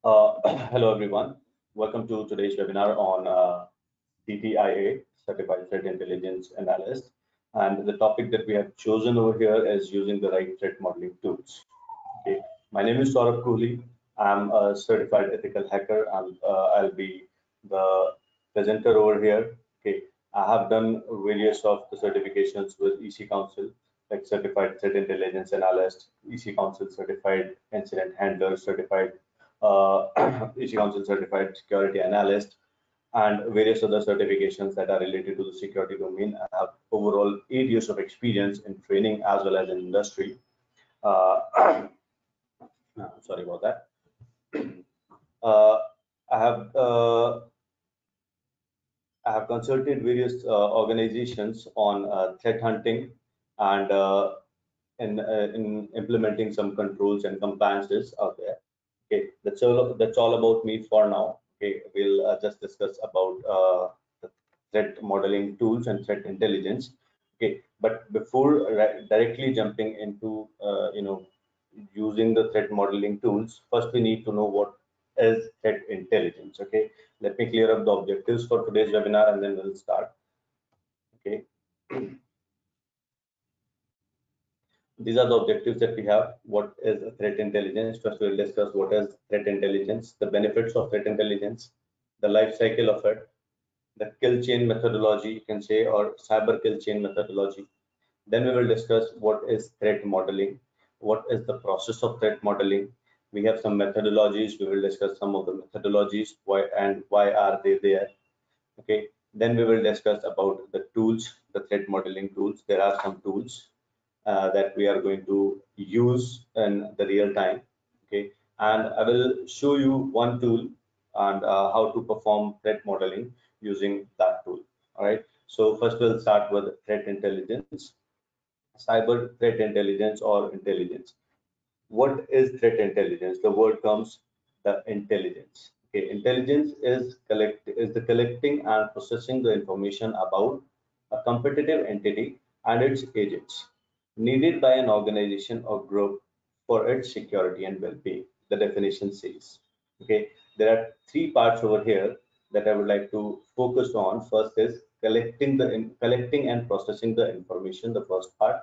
Hello everyone. Welcome to today's webinar on DTIA, Certified Threat Intelligence Analyst. And the topic that we have chosen over here is using the right threat modeling tools. Okay. My name is Saurabh Kohli. I'm a certified ethical hacker. I'll be the presenter over here. Okay. I have done various of the certifications with EC Council, like Certified Threat Intelligence Analyst, EC Council Certified Incident Handler, Certified EC Council Certified Security Analyst, and various other certifications that are related to the security domain. I have overall 8 years of experience in training as well as in industry. Uh, Sorry about that. Uh, I have uh, I have consulted various organizations on threat hunting and in implementing some controls and compliances out there. Okay, that's all about me for now. Okay, we'll just discuss about the threat modeling tools and threat intelligence. Okay, but before directly jumping into using the threat modeling tools, first we need to know what is threat intelligence. Okay, let me clear up the objectives for today's webinar and then we'll start. Okay. These are the objectives that we have. What is threat intelligence? First, we'll discuss what is threat intelligence, the benefits of threat intelligence, the life cycle of it, the kill chain methodology, you can say, or cyber kill chain methodology. Then we will discuss what is threat modeling, what is the process of threat modeling. We have some methodologies. We will discuss some of the methodologies, why are they there. Okay. Then we will discuss about the tools, the threat modeling tools. There are some tools that we are going to use in the real time. Okay, and I will show you one tool and how to perform threat modeling using that tool. All right, so first we'll start with threat intelligence, cyber threat intelligence or intelligence. What is threat intelligence? The word comes the intelligence. Okay, intelligence is the collecting and processing the information about a competitive entity and its agents needed by an organization or group for its security and well-being. The definition says. Okay, there are three parts over here that I would like to focus on. First is collecting and processing the information, the first part.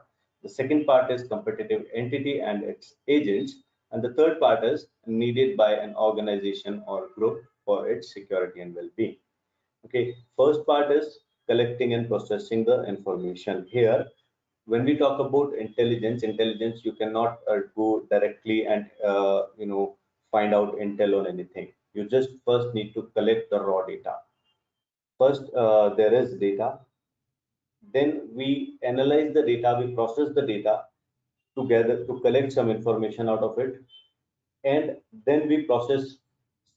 The second part is competitive entity and its agents. And the third part is needed by an organization or group for its security and well-being. Okay, first part is collecting and processing the information. Here, when we talk about intelligence, you cannot go directly and find out intel on anything. You just first need to collect the raw data. First, there is data. Then we analyze the data, we process the data together to collect some information out of it, and then we process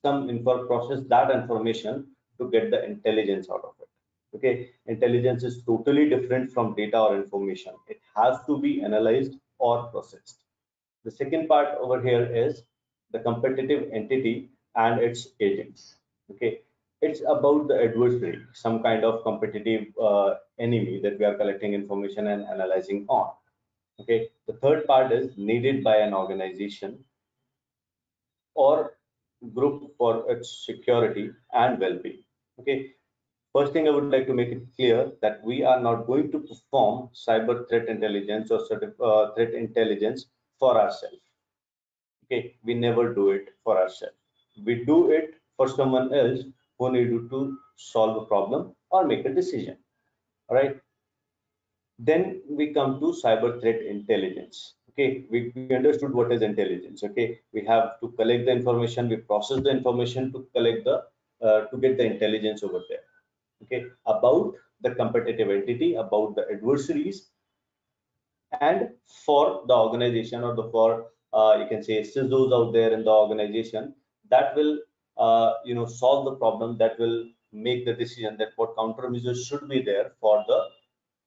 that information to get the intelligence out of it. Okay, intelligence is totally different from data or information. It has to be analyzed or processed. The second part over here is the competitive entity and its agents. Okay, it's about the adversary, some kind of competitive enemy that we are collecting information and analyzing on. Okay, the third part is needed by an organization or group for its security and well-being. Okay, first thing I would like to make it clear that we are not going to perform cyber threat intelligence or threat intelligence for ourselves. Okay, we never do it for ourselves. We do it for someone else who needed to solve a problem or make a decision. All right. Then we come to cyber threat intelligence. Okay, we understood what is intelligence. Okay, we have to collect the information, we process the information to collect the to get the intelligence over there. Okay, about the competitive entity, about the adversaries, and for the organization or the for you can say CISOs out there in the organization that will solve the problem, that will make the decision that what countermeasures should be there for the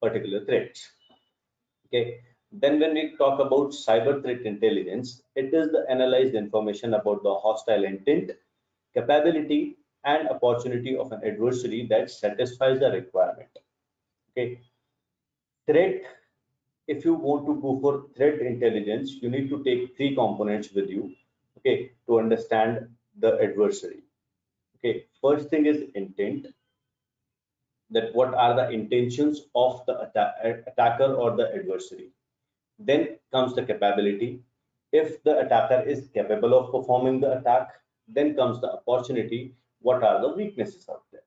particular threats. Okay, then when we talk about cyber threat intelligence, it is the analyzed information about the hostile intent, capability, and opportunity of an adversary that satisfies the requirement. Okay, threat, if you want to go for threat intelligence, you need to take three components with you, okay, to understand the adversary. Okay, first thing is intent, that what are the intentions of the attacker or the adversary. Then comes the capability. If the attacker is capable of performing the attack, then comes the opportunity. What are the weaknesses out there?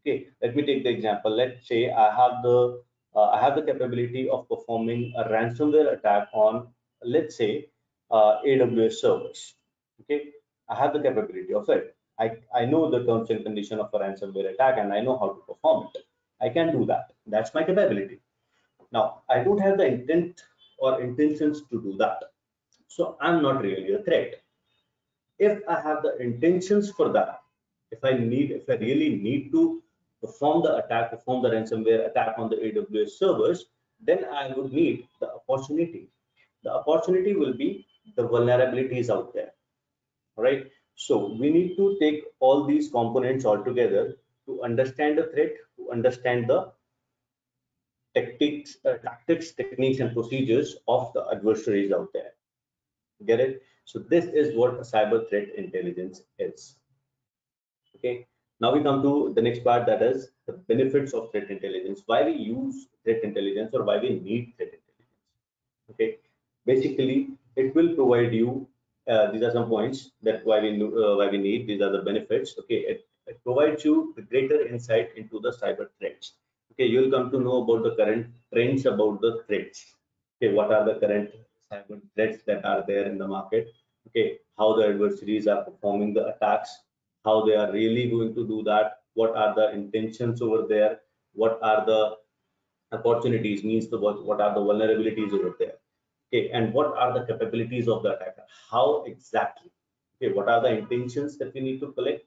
Okay, let me take the example. Let's say I have the capability of performing a ransomware attack on, let's say, AWS servers. Okay, I have the capability of it. I know the terms and condition of a ransomware attack, and I know how to perform it. I can do that. That's my capability. Now, I don't have the intent or intentions to do that. So I'm not really a threat. If I have the intentions for that, if I really need to perform the attack, perform the ransomware attack on the AWS servers, then I would need the opportunity. The opportunity will be the vulnerabilities out there. All right. So we need to take all these components all together to understand the threat, to understand the tactics, techniques, and procedures of the adversaries out there. Get it? So this is what cyber threat intelligence is. Okay. Now we come to the next part, that is the benefits of threat intelligence. Why we use threat intelligence, or why we need threat intelligence. Okay. Basically, it will provide you. These are some points that why we need. These are the benefits. Okay. It provides you the greater insight into the cyber threats. Okay, you'll come to know about the current trends about the threats. Okay, what are the current cyber threats that are there in the market? Okay, how the adversaries are performing the attacks, how they are really going to do that, what are the intentions over there, what are the opportunities, means the what are the vulnerabilities over there. Okay, and what are the capabilities of the attacker? How exactly? Okay, what are the intentions that we need to collect?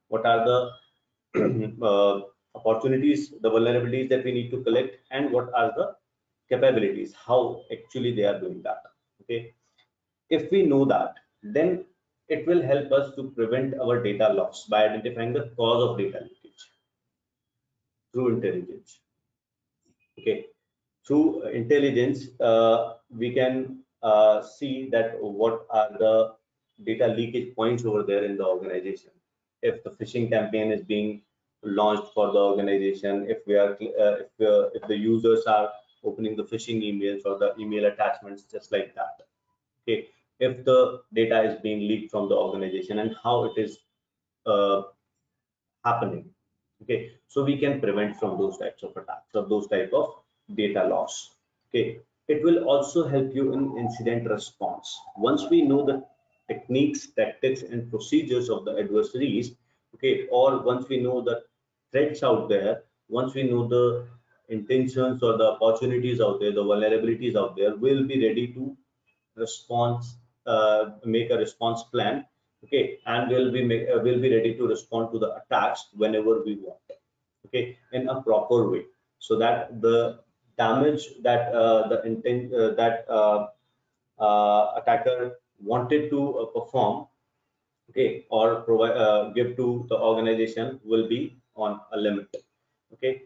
What are the opportunities, the vulnerabilities that we need to collect, and what are the capabilities, how actually they are doing that. Okay, if we know that, then it will help us to prevent our data loss by identifying the cause of data leakage through intelligence. Okay, through intelligence, we can see that what are the data leakage points over there in the organization. If the phishing campaign is being launched for the organization, if if the users are opening the phishing emails or the email attachments just like that. Okay, if the data is being leaked from the organization and how it is uh, happening. Okay, so we can prevent from those types of attacks or those type of data loss. Okay, it will also help you in incident response. Once we know the techniques, tactics, and procedures of the adversaries, okay, or once we know the threats out there, once we know the intentions or the opportunities out there, the vulnerabilities out there, we'll be ready to response, make a response plan. Okay, and we'll be ready to respond to the attacks whenever we want. Okay, in a proper way, so that the damage that the intent that attacker wanted to perform, okay, or provide give to the organization will be on a limit. Okay,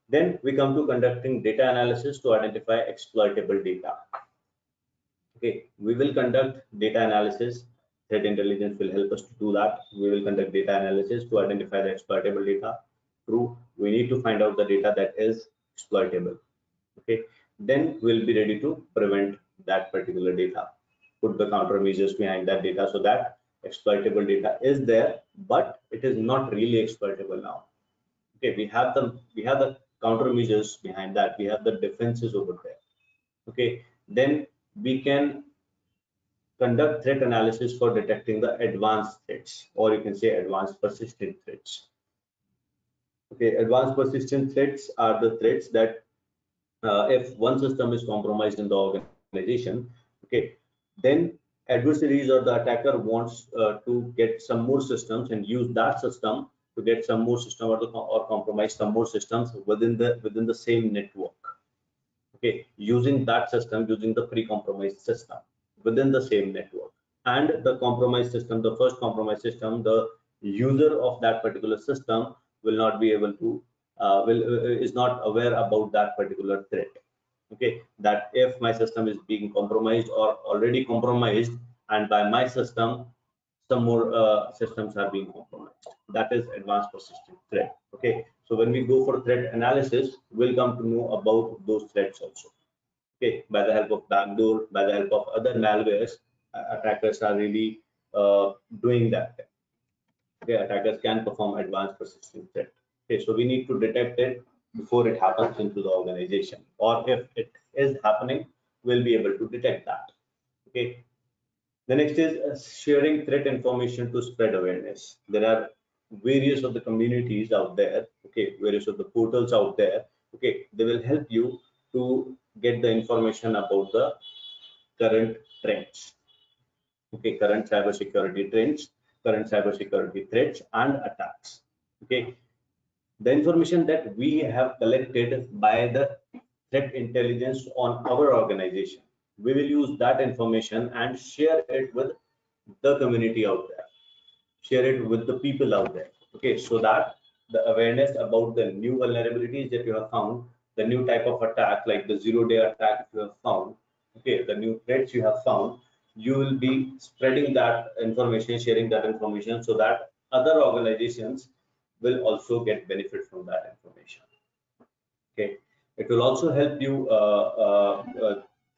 then we come to conducting data analysis to identify exploitable data. Okay, we will conduct data analysis. Threat intelligence will help us to do that. We will conduct data analysis to identify the exploitable data. True, we need to find out the data that is exploitable. Okay, then we'll be ready to prevent that particular data, put the countermeasures behind that data so that exploitable data is there, but it is not really exploitable now. Okay, we have the countermeasures behind that. We have the defenses over there. Okay, then we can conduct threat analysis for detecting the advanced threats, or you can say advanced persistent threats. Okay, advanced persistent threats are the threats that if one system is compromised in the organization, okay, then adversaries or the attacker wants to get some more systems and use that system to get some more system, or compromise some more systems within the same network. Okay, using that system, using the pre-compromised system within the same network, and the compromised system, the first compromised system, the user of that particular system will not be able to is not aware about that particular threat. Okay, that if my system is being compromised or already compromised, and by my system some more systems are being compromised. That is advanced persistent threat. Okay, so when we go for threat analysis, we'll come to know about those threats also. Okay, by the help of backdoor, by the help of other malwares, attackers are really doing that. Okay, attackers can perform advanced persistent threat. Okay, so we need to detect it before it happens into the organization, or if it is happening, we'll be able to detect that. Okay. The next is sharing threat information to spread awareness. There are various of the communities out there, okay, various of the portals out there, okay, they will help you to get the information about the current trends, okay, current cybersecurity trends, current cybersecurity threats and attacks, okay. The information that we have collected by the threat intelligence on our organization, we will use that information and share it with the community out there, share it with the people out there, okay, so that the awareness about the new vulnerabilities that you have found, the new type of attack like the zero-day attack you have found, okay, the new threats you have found, you will be spreading that information, sharing that information, so that other organizations will also get benefit from that information. Okay, it will also help you.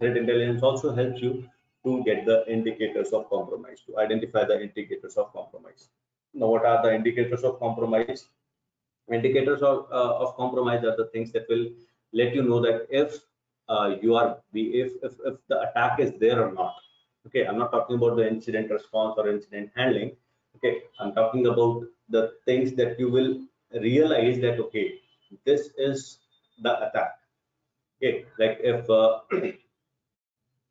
Threat intelligence also helps you to get the indicators of compromise, to identify the indicators of compromise. Now, what are the indicators of compromise? Indicators of compromise are the things that will let you know that if if the attack is there or not. Okay, I'm not talking about the incident response or incident handling. Okay, I'm talking about the things that you will realize that okay, this is the attack. Okay, like if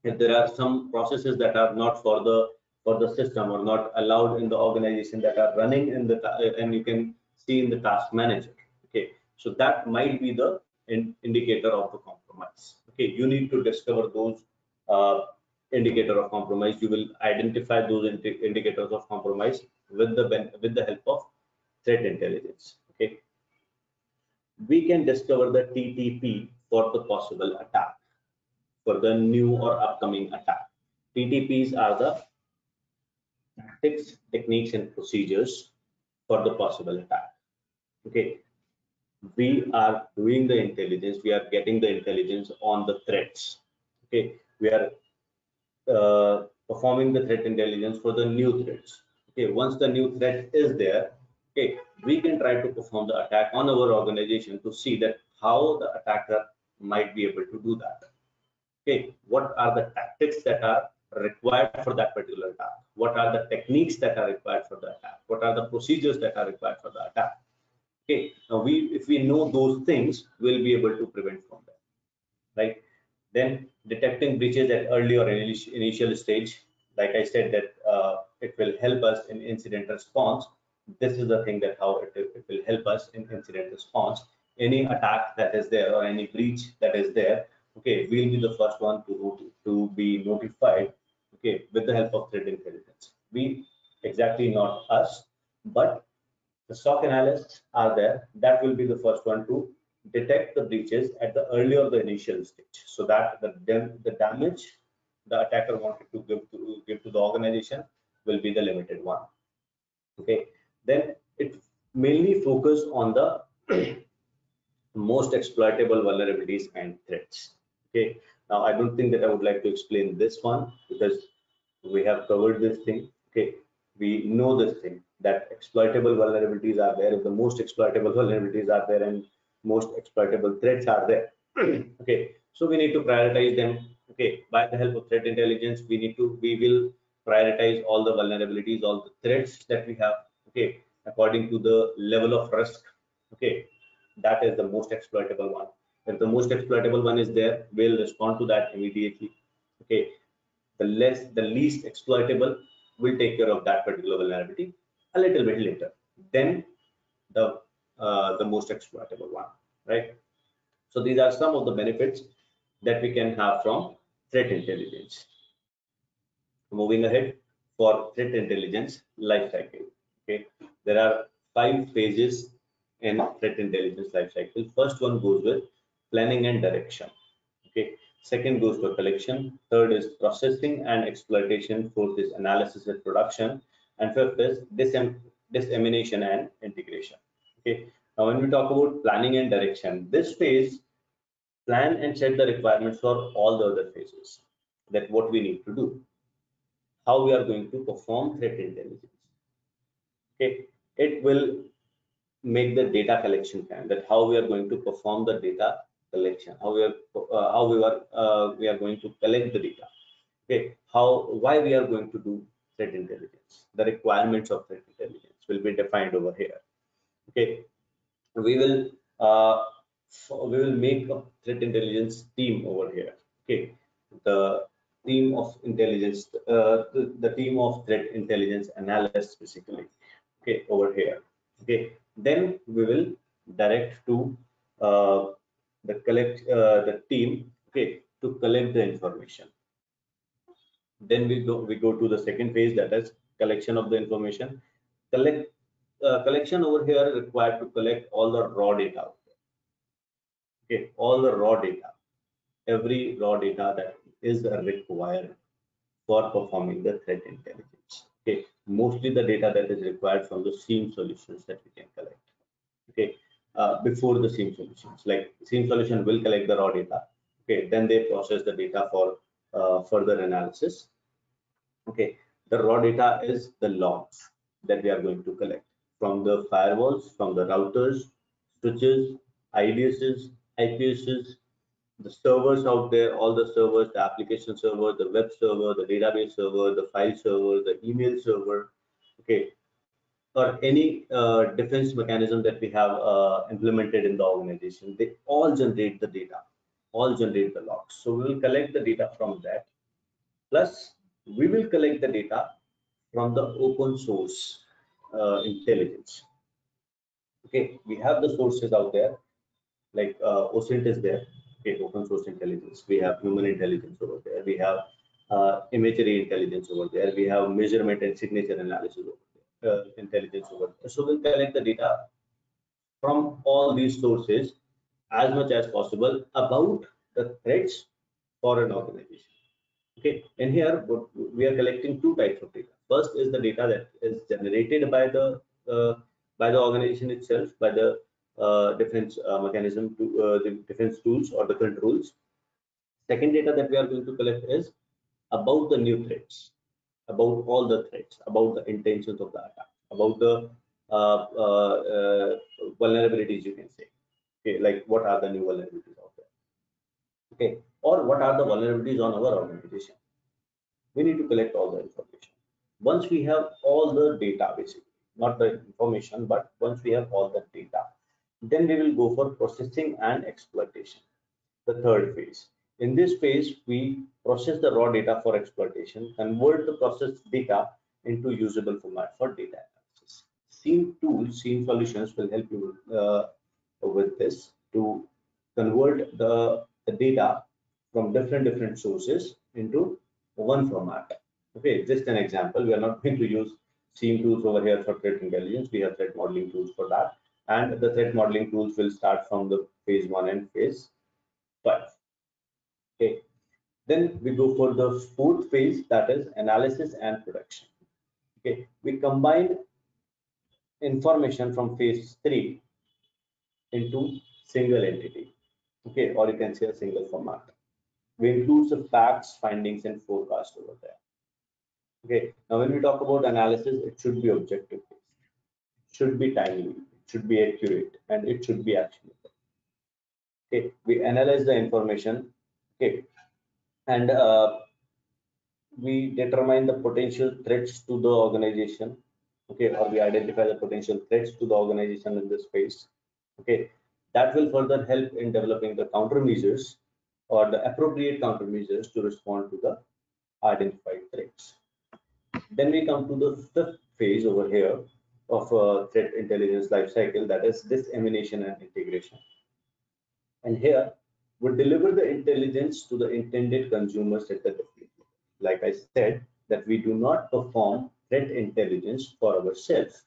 if there are some processes that are not for the system or not allowed in the organization that are running in the and you can see in the task manager. Okay, so that might be the indicator of the compromise. Okay, you need to discover those indicator of compromise. You will identify those indicators of compromise with the help of threat intelligence. Okay, we can discover the TTP for the possible attack, for the new or upcoming attack. TTPs are the tactics, techniques, and procedures for the possible attack. Okay, we are doing the intelligence, we are getting the intelligence on the threats. Okay, we are performing the threat intelligence for the new threats. Okay, once the new threat is there, okay, we can try to perform the attack on our organization to see that how the attacker might be able to do that. Okay, what are the tactics that are required for that particular attack? What are the techniques that are required for the attack? What are the procedures that are required for the attack? Okay, now if we know those things, we'll be able to prevent from that, right? Then detecting breaches at early or initial stage, like I said, that it will help us in incident response. This is the thing that how it will help us in incident response. Any attack that is there or any breach that is there, okay, we'll be the first one to be notified, okay, with the help of threat intelligence. We, exactly not us, but the SOC analysts are there that will be the first one to detect the breaches at the early or the initial stage, so that the damage the attacker wanted to give to the organization will be the limited one. Okay, then it mainly focus on the most exploitable vulnerabilities and threats. Okay, now I don't think that I would like to explain this one because we have covered this thing. Okay, we know this thing that exploitable vulnerabilities are there. If the most exploitable vulnerabilities are there and most exploitable threats are there, okay, so we need to prioritize them. Okay, by the help of threat intelligence, we will prioritize all the vulnerabilities, all the threats that we have. Okay, according to the level of risk. Okay, that is the most exploitable one. If the most exploitable one is there, we'll respond to that immediately. Okay, the least exploitable will take care of that particular vulnerability a little bit later. Then the most exploitable one, right? So these are some of the benefits that we can have from threat intelligence. Moving ahead, for threat intelligence life cycle. Okay, there are 5 phases in threat intelligence life cycle. First one goes with planning and direction. Okay, second goes for collection, third is processing and exploitation, fourth is analysis and production, and fifth is dissemination and integration. Okay, now when we talk about planning and direction, this phase plan and set the requirements for all the other phases, that what we need to do, how we are going to perform threat intelligence. Okay, it will make the data collection plan, that how we are going to perform the data collection, how we are going to collect the data. Okay, why we are going to do threat intelligence, the requirements of threat intelligence will be defined over here. Okay, we will make a threat intelligence team over here. Okay, the team of intelligence, the team of threat intelligence analysts basically. Okay, over here. Okay, then we will direct to the team. Okay, to collect the information. Then we go to the second phase, that is collection of the information. Collection over here required to collect all the raw data. Okay, all the raw data, every raw data that is required for performing the threat intelligence. Okay, mostly the data that is required from the SIEM solutions that we can collect. Okay, before the SIEM solutions, like SIEM solution will collect the raw data. Okay, then they process the data for further analysis. Okay, the raw data is the logs that we are going to collect from the firewalls, from the routers, switches, IDSs, IPSs, the servers out there, all the servers, the application server, the web server, the database server, the file server, the email server, okay, or any defense mechanism that we have implemented in the organization, they all generate the data, all generate the logs. So we will collect the data from that. Plus, we will collect the data from the open source intelligence. Okay, we have the sources out there, like OSINT is there. Okay, open source intelligence. We have human intelligence over there. We have imagery intelligence over there. We have measurement and signature analysis over there, intelligence over there. So we'll collect the data from all these sources as much as possible about the threats for an organization. Okay, and here we are collecting two types of data. First is the data that is generated by the organization itself, by the defense mechanism, to the defense tools or the controls. Second data that we are going to collect is about the new threats, about all the threats, about the intentions of the attack, about the vulnerabilities, you can say. Okay, like what are the new vulnerabilities out there? Okay, or what are the vulnerabilities on our organization? We need to collect all the information. Once we have all the data, basically, not the information, but once we have all the data, then we will go for processing and exploitation, the third phase. In this phase, we process the raw data for exploitation, convert the processed data into usable format for data analysis. SIEM tools, SIEM solutions will help you with this, to convert the data from different sources into one format. Okay, just an example. We are not going to use SIEM tools over here for threat intelligence. We have threat modeling tools for that, and the threat modeling tools will start from the phase 1 and phase 5. Okay, then we go for the fourth phase, that is analysis and production. Okay, we combine information from phase 3 into single entity. Okay, or you can say a single format. We include the facts, findings, and forecast over there. Okay, now when we talk about analysis, it should be objective based, it should be timely, it should be accurate, and it should be actionable. Okay, we analyze the information. Okay, and we determine the potential threats to the organization. Okay, or we identify the potential threats to the organization in this phase. Okay, that will further help in developing the countermeasures or the appropriate countermeasures to respond to the identified threats. Then we come to the fifth phase over here of threat intelligence lifecycle, that is dissemination and integration. And here we deliver the intelligence to the intended consumers at the deployment. Like I said, that we do not perform threat intelligence for ourselves.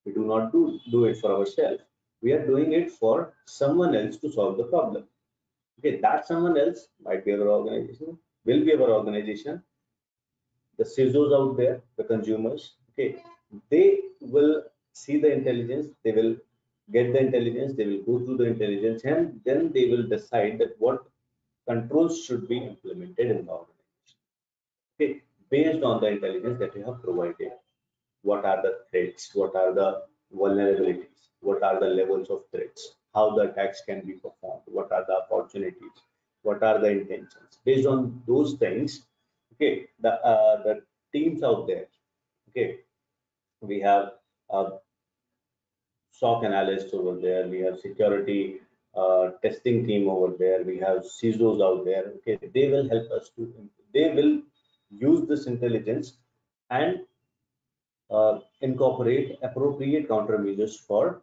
We do not do it for ourselves. We are doing it for someone else to solve the problem. Okay, that someone else might be our organization, will be our organization, the CISOs out there, the consumers. Okay, they will see the intelligence, they will get the intelligence, they will go through the intelligence, and then they will decide that what controls should be implemented in the organization. Okay, based on the intelligence that you have provided. What are the threats? What are the vulnerabilities? What are the levels of threats? How the attacks can be performed? What are the opportunities? What are the intentions? Based on those things, okay, the teams out there, okay, we have SOC analysts over there, we have security testing team over there, we have CISOs out there. Okay, they will help us to, they will use this intelligence and incorporate appropriate countermeasures for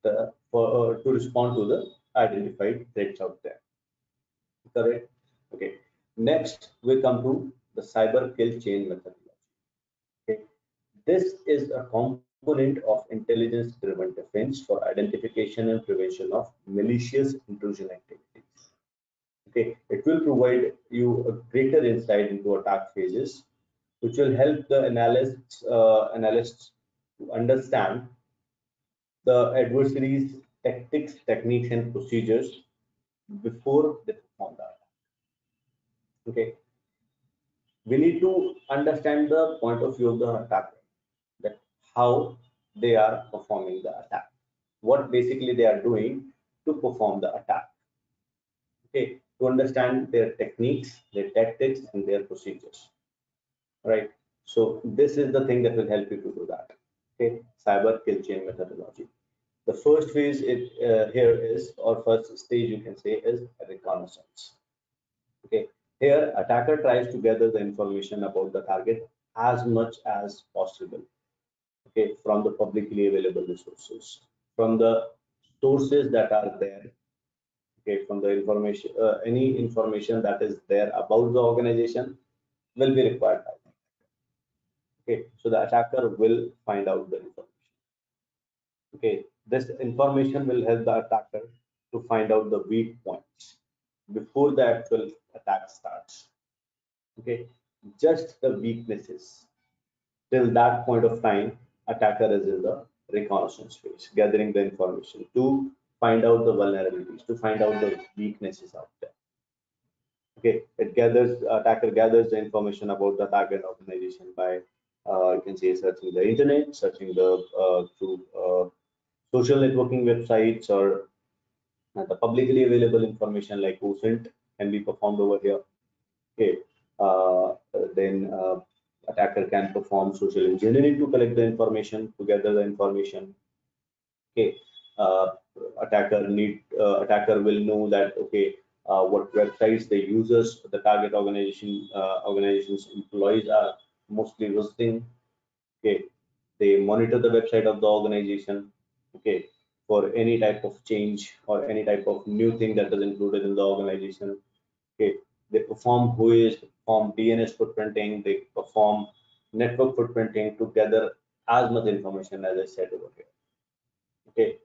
to respond to the identified threats out there. Correct? Okay. Next, we come to the cyber kill chain methodology. Okay. This is a component of intelligence-driven defense for identification and prevention of malicious intrusion activities. Okay. It will provide you a greater insight into attack phases, which will help the analysts to understand the adversary's tactics, techniques, and procedures before they perform the attack. Okay, we need to understand the point of view of the attacker, that how they are performing the attack, what basically they are doing to perform the attack. Okay, to understand their techniques, their tactics, and their procedures. Right. So this is the thing that will help you to do that. Okay, cyber kill chain methodology. The first phase here is, or first stage you can say, is reconnaissance. Okay, here attacker tries to gather the information about the target as much as possible. Okay, from the publicly available resources, from the sources that are there. Okay, from the information, any information that is there about the organization will be required by them. Okay, so the attacker will find out the information. Okay, this information will help the attacker to find out the weak points before the actual attack starts. Okay, just the weaknesses. Till that point of time, attacker is in the reconnaissance phase, gathering the information to find out the vulnerabilities, to find out the weaknesses out there. Okay, attacker gathers the information about the target organization by you can say searching the internet, searching the through social networking websites, or the publicly available information like OSINT can be performed over here. Okay, then attacker can perform social engineering to collect the information, to gather the information. Okay, attacker will know that, okay, what websites the users, the target organization's employees are mostly visiting. Okay, they monitor the website of the organization. Okay, for any type of change or any type of new thing that is included in the organization. Okay, they perform WHOIS, they perform DNS footprinting, they perform network footprinting to gather as much information as I said over here. Okay,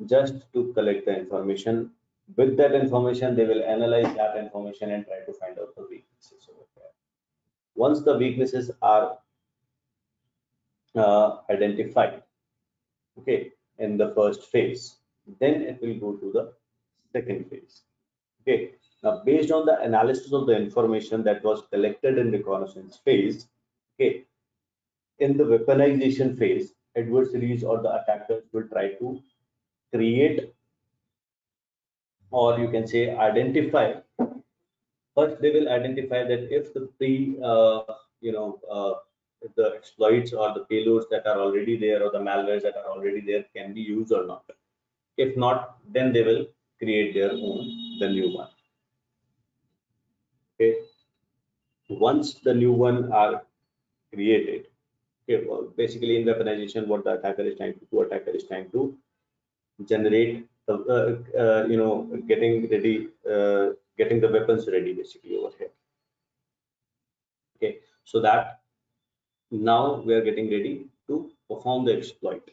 just to collect the information. With that information, they will analyze that information and try to find out the weaknesses over there. Once the weaknesses are identified, okay, in the first phase, then it will go to the second phase. Okay, now based on the analysis of the information that was collected in reconnaissance phase, okay, in the weaponization phase, adversaries or the attackers will try to create, or you can say identify. First, they will identify that if the if the exploits or the payloads that are already there or the malwares that are already there can be used or not. If not, then they will create their own, the new one. Okay. Once the new one are created, okay, well, basically in weaponization, what the attacker is trying to do, attacker is trying to generate the getting ready, getting the weapons ready basically over here. Okay, so that now we are getting ready to perform the exploit.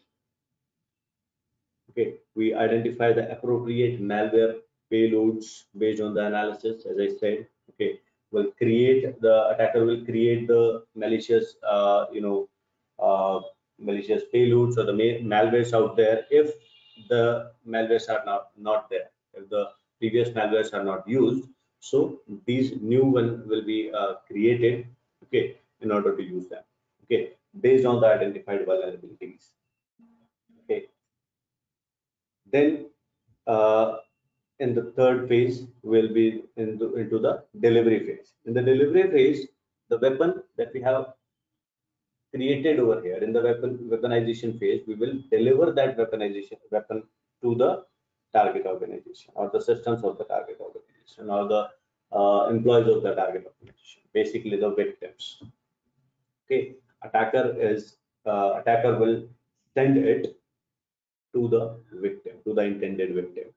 Okay, we identify the appropriate malware payloads based on the analysis, as I said. Okay, the attacker will create the malicious malicious payloads or the malwares out there. If the malwares are not there, if the previous malwares are not used, so these new one will be created, okay, in order to use them, okay, based on the identified vulnerabilities. Okay, then in the third phase will be into the delivery phase. In the delivery phase, the weapon that we have created over here in the weaponization phase, we will deliver that weapon to the target organization or the systems of the target organization or the employees of the target organization, basically the victims. Okay, attacker will send it to the victim, to the intended victim.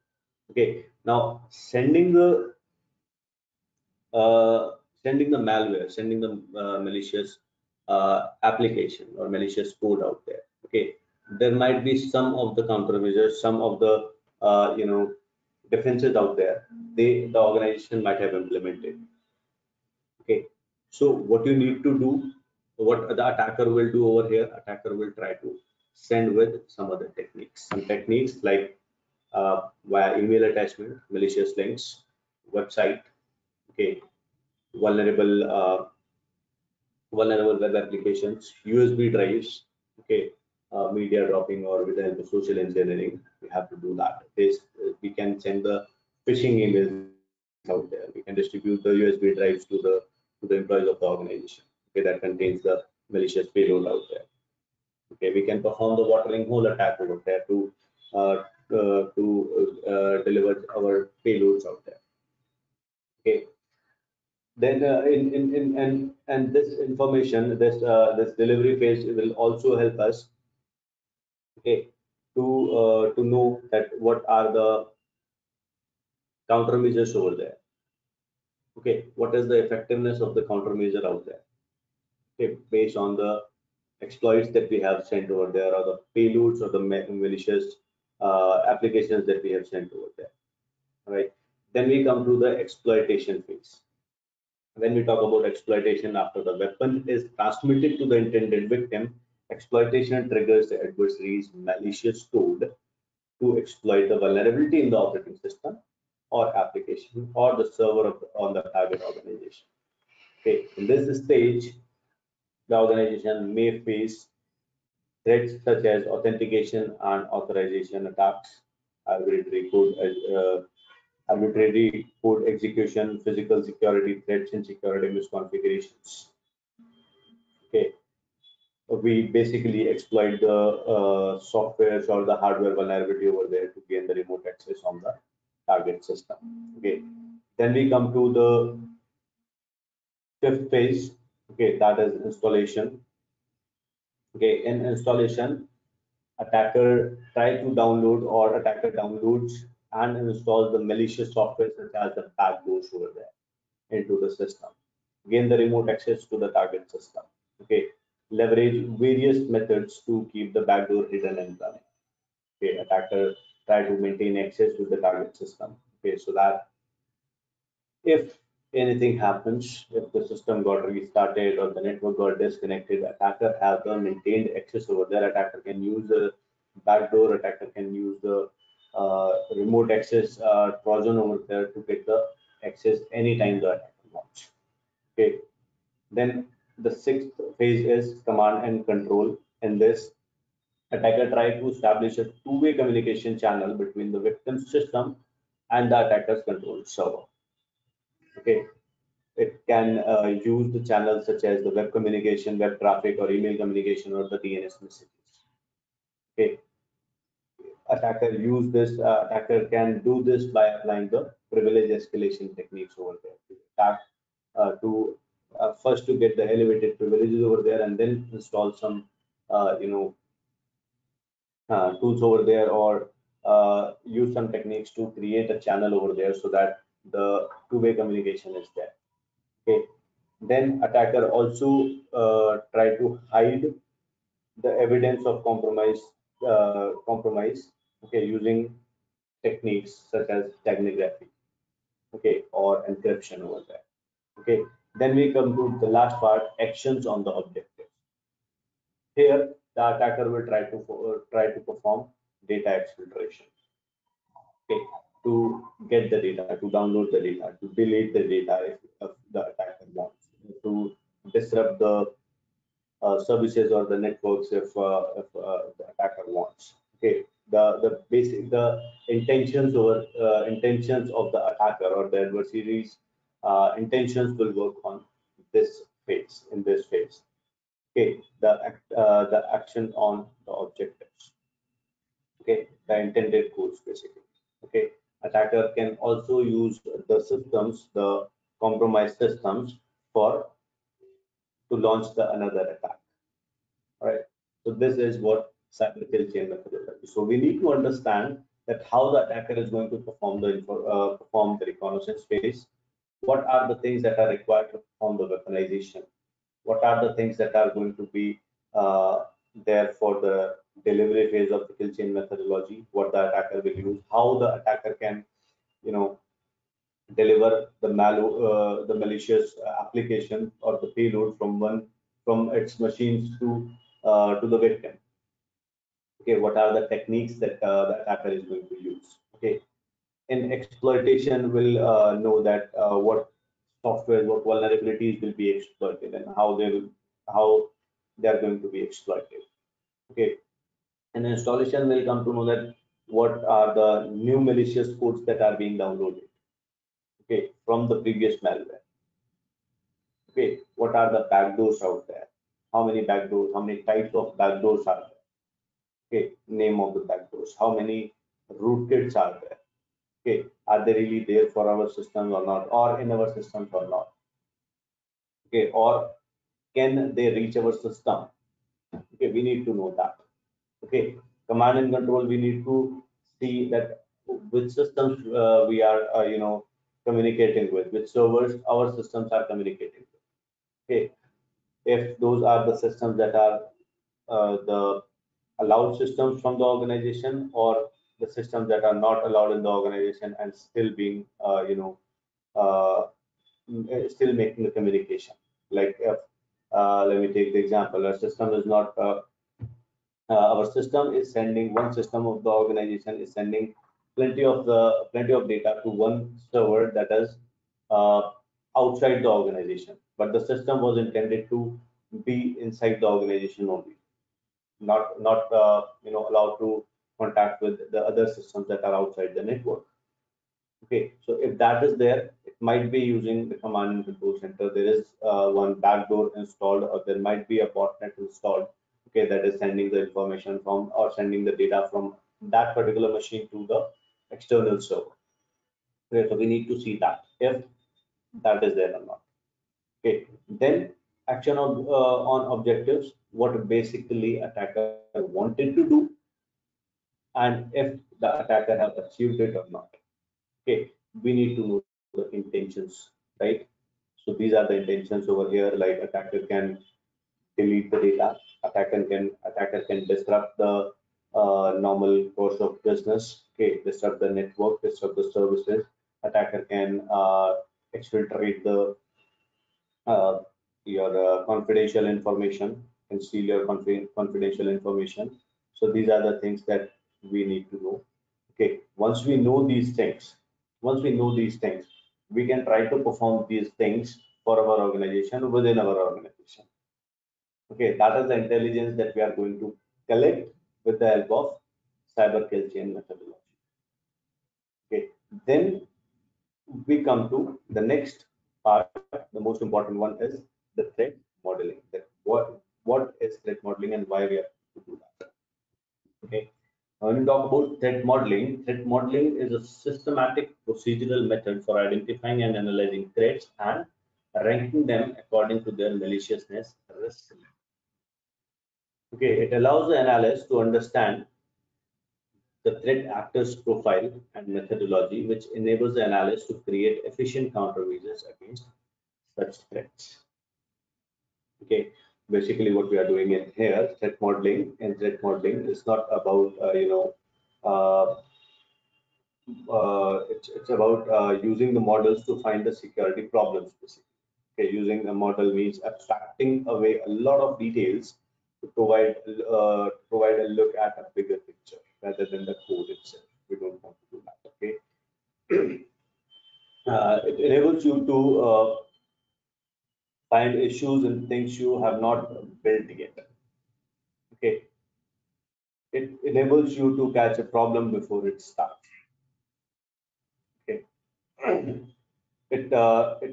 Okay, now sending the malware, sending the malicious application or malicious code out there. Okay, there might be some of the countermeasures, some of the defenses out there. The organization might have implemented. Okay, so what you need to do, what the attacker will do over here, attacker will try to send with some other techniques. Some techniques like via email attachment, malicious links, website, okay, vulnerable web applications, USB drives, okay, media dropping, or with the help of social engineering, we have to do that. We can send the phishing emails out there. We can distribute the USB drives to the employees of the organization, okay, that contains the malicious payload out there. Okay, we can perform the watering hole attack over there to deliver our payloads out there. Okay, then and this information, this delivery phase will also help us, okay, to know that what are the countermeasures over there. Okay, what is the effectiveness of the countermeasure out there? Okay, based on the exploits that we have sent over there, or the payloads or the malicious applications that we have sent over there. All right. Then we come to the exploitation phase. When we talk about exploitation, after the weapon is transmitted to the intended victim, exploitation triggers the adversary's malicious code to exploit the vulnerability in the operating system or application or the server on the target organization. Okay, in this stage, the organization may face threats such as authentication and authorization attacks, arbitrary code execution, physical security threats, and security misconfigurations. Okay, we basically exploit the software or the hardware vulnerability over there to gain the remote access on the target system. Okay, then we come to the fifth phase. Okay, that is installation. Okay, in installation, attacker downloads and installs the malicious software such as the backdoors over there into the system. Gain the remote access to the target system. Okay, leverage various methods to keep the backdoor hidden and running. Okay, attacker try to maintain access to the target system. Okay, so that if anything happens, if the system got restarted or the network got disconnected, attacker has the maintained access over there. Attacker can use the backdoor, attacker can use the remote access Trojan over there to get the access anytime the attacker wants. Okay, then the sixth phase is command and control. In this, attacker tries to establish a two-way communication channel between the victim system and the attacker's control server. Okay, it can use the channels such as the web communication, web traffic, or email communication, or the DNS messages. Okay, attacker can do this by applying the privilege escalation techniques over there to attack first to get the elevated privileges over there and then install some tools over there or use some techniques to create a channel over there so that the two-way communication is there. Okay, then attacker also try to hide the evidence of compromise okay, using techniques such as technography, okay, or encryption over there. Okay, then we come to the last part, actions on the objective. Here, the attacker will try to perform data exfiltration. Okay, to get the data, to download the data, to delete the data if the attacker wants, to disrupt the services or the networks if the attacker wants. Okay, the intentions of the attacker or the adversaries intentions will work on this phase in this phase. Okay, the action on the objectives. Okay, the intended goals basically. Okay, attacker can also use the systems, the compromised systems, for to launch the another attack. All right. So this is what cyber kill chain methodology. So we need to understand that how the attacker is going to perform the reconnaissance phase. What are the things that are required to perform the weaponization? What are the things that are going to be there for the delivery phase of the kill chain methodology? What the attacker will use? How the attacker can, you know, deliver the malicious application or the payload from its machines to the victim. Okay, what are the techniques that the attacker is going to use? Okay, in exploitation, we'll know that what software, what vulnerabilities will be exploited, and how they are going to be exploited. Okay, and installation will come to know that what are the new malicious codes that are being downloaded. Okay, from the previous malware. Okay, what are the backdoors out there? How many backdoors? How many types of backdoors are there? Okay, name of the backdoors. How many rootkits are there? Okay, are they really there for our systems or not, or in our systems or not? Okay, or can they reach our system? Okay, we need to know that. Okay, command and control, we need to see that which systems we are, communicating with, which servers our systems are communicating with. Okay, if those are the systems that are the allowed systems from the organization, or the systems that are not allowed in the organization and still being, uh, still making the communication. Like if, let me take the example, a system is not, our system is sending, one system of the organization is sending plenty of data to one server that is uh, outside the organization, but the system was intended to be inside the organization only, not allowed to contact with the other systems that are outside the network. Okay, so if that is there, it might be using the command and control center. There is one backdoor installed, or there might be a botnet installed. Okay, that is sending the information from, or sending the data from that particular machine to the external server. Okay, so we need to see that if that is there or not. Okay, then action on objectives, what basically attacker wanted to do, and if the attacker have achieved it or not. Okay, we need to know the intentions, right? So these are the intentions over here. Like attacker can delete the data, attacker can disrupt the normal course of business. Okay, disrupt the network, disrupt the services. Attacker can exfiltrate the uh, your confidential information, and steal your confidential information. So these are the things that we need to know. Okay, once we know these things, we can try to perform these things for our organization within our organization. Okay, that is the intelligence that we are going to collect with the help of cyber kill chain methodology. Okay, then we come to the next part. The most important one is the threat modeling. That what is threat modeling and why we have to do that. Okay. When we talk about threat modeling is a systematic procedural method for identifying and analyzing threats and ranking them according to their maliciousness risk. Okay, it allows the analyst to understand the threat actor's profile and methodology, which enables the analyst to create efficient countermeasures against such threats. Okay, basically what we are doing in here, threat modeling, and threat modeling is not about, uh, it's about using the models to find the security problems, basically. Okay, using a model means abstracting away a lot of details to provide a look at a bigger picture rather than the code itself. We don't want to do that. Okay. It enables you to find issues and things you have not built yet. Okay. It enables you to catch a problem before it starts. Okay. It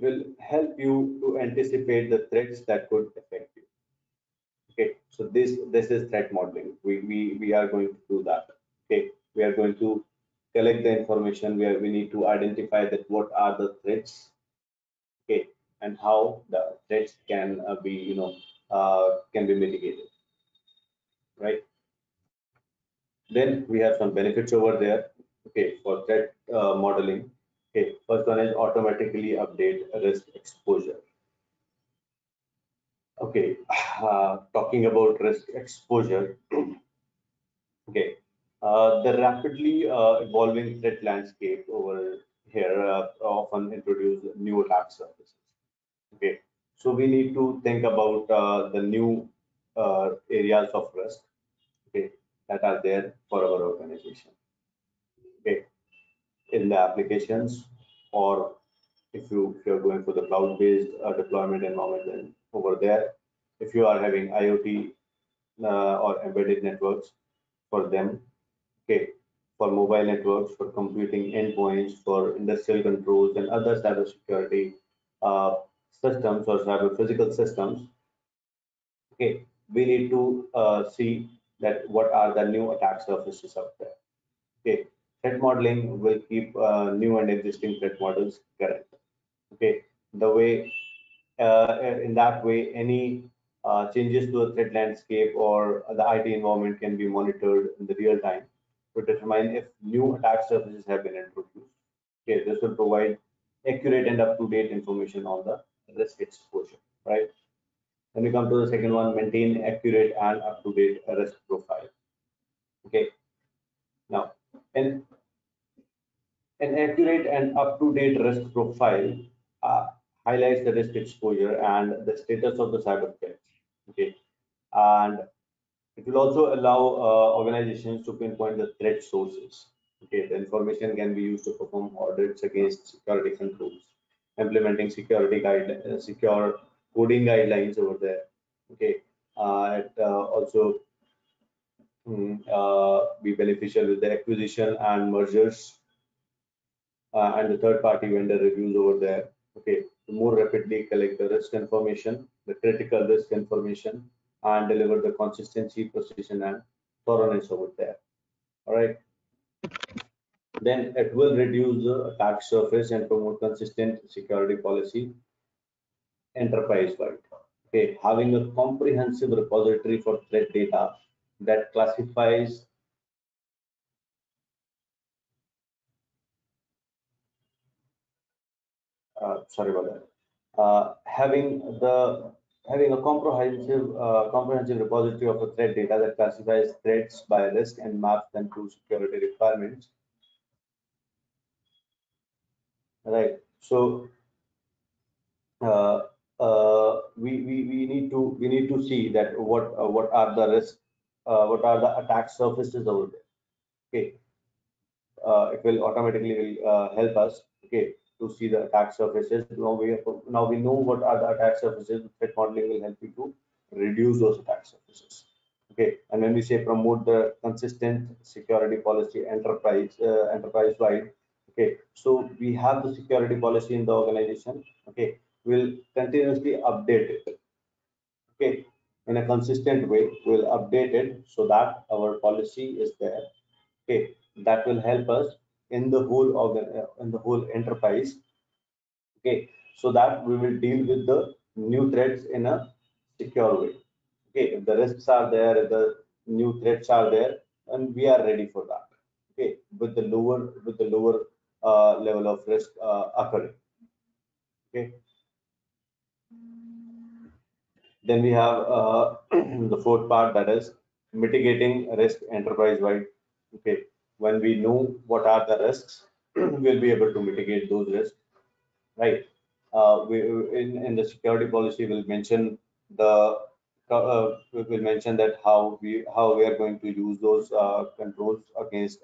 will help you to anticipate the threats that could affect you. Okay, so this is threat modeling. We are going to do that. Okay, we are going to collect the information where we need to identify that what are the threats. Okay, and how the threats can be can be mitigated. Right. Then we have some benefits over there. Okay, for threat modeling. Okay, first one is automatically update risk exposure. Okay, talking about risk exposure. Okay, the rapidly evolving threat landscape over here often introduce new attack surfaces. Okay, so we need to think about the new areas of risk. Okay, that are there for our organization. Okay, in the applications, or if you're going for the cloud-based deployment environment, then over there, if you are having IoT or embedded networks for them. Okay, for mobile networks, for computing endpoints, for industrial controls and other cybersecurity uh, systems or cyber physical systems. Okay, we need to see that what are the new attack surfaces out there. Okay, threat modeling will keep new and existing threat models current. Okay, the way in that way, any changes to the threat landscape or the IT environment can be monitored in the real time to determine if new attack surfaces have been introduced. Okay, this will provide accurate and up-to-date information on the risk exposure, right? Then we come to the second one, maintain accurate and up-to-date risk profile. Okay, now an, an accurate and up-to-date risk profile uh, highlights the risk exposure and the status of the cyber threats. Okay, and it will also allow organizations to pinpoint the threat sources. Okay, the information can be used to perform audits against security controls, implementing secure coding guidelines over there. Okay, it also be beneficial with the acquisition and mergers and the third-party vendor reviews over there. Okay, to more rapidly collect the risk information, the critical risk information, and deliver the consistency, precision, and thoroughness over there. All right. Then it will reduce the attack surface and promote consistent security policy enterprise-wide. Okay, having a comprehensive repository for threat data that classifies sorry about that. Having a comprehensive repository of a threat data that classifies threats by risk and maps them to security requirements. Right. So we need to see that what are the risks, what are the attack surfaces over there. Okay, it will automatically help us. Okay, to see the attack surfaces. Now we know what are the attack surfaces. Threat modeling will help you to reduce those attack surfaces. Okay, and when we say promote the consistent security policy enterprise wide. Okay, so we have the security policy in the organization. Okay, we'll continuously update it. Okay, in a consistent way, we'll update it so that our policy is there. Okay, that will help us in the whole enterprise. Okay, so that we will deal with the new threats in a secure way. Okay, if the risks are there, if the new threats are there, and we are ready for that. Okay, with the lower level of risk occurring. Okay, then we have the fourth part, that is mitigating risk enterprise wide. Okay, when we know what are the risks, we'll be able to mitigate those risks, right? We in the security policy will mention the we will mention that how we are going to use those controls against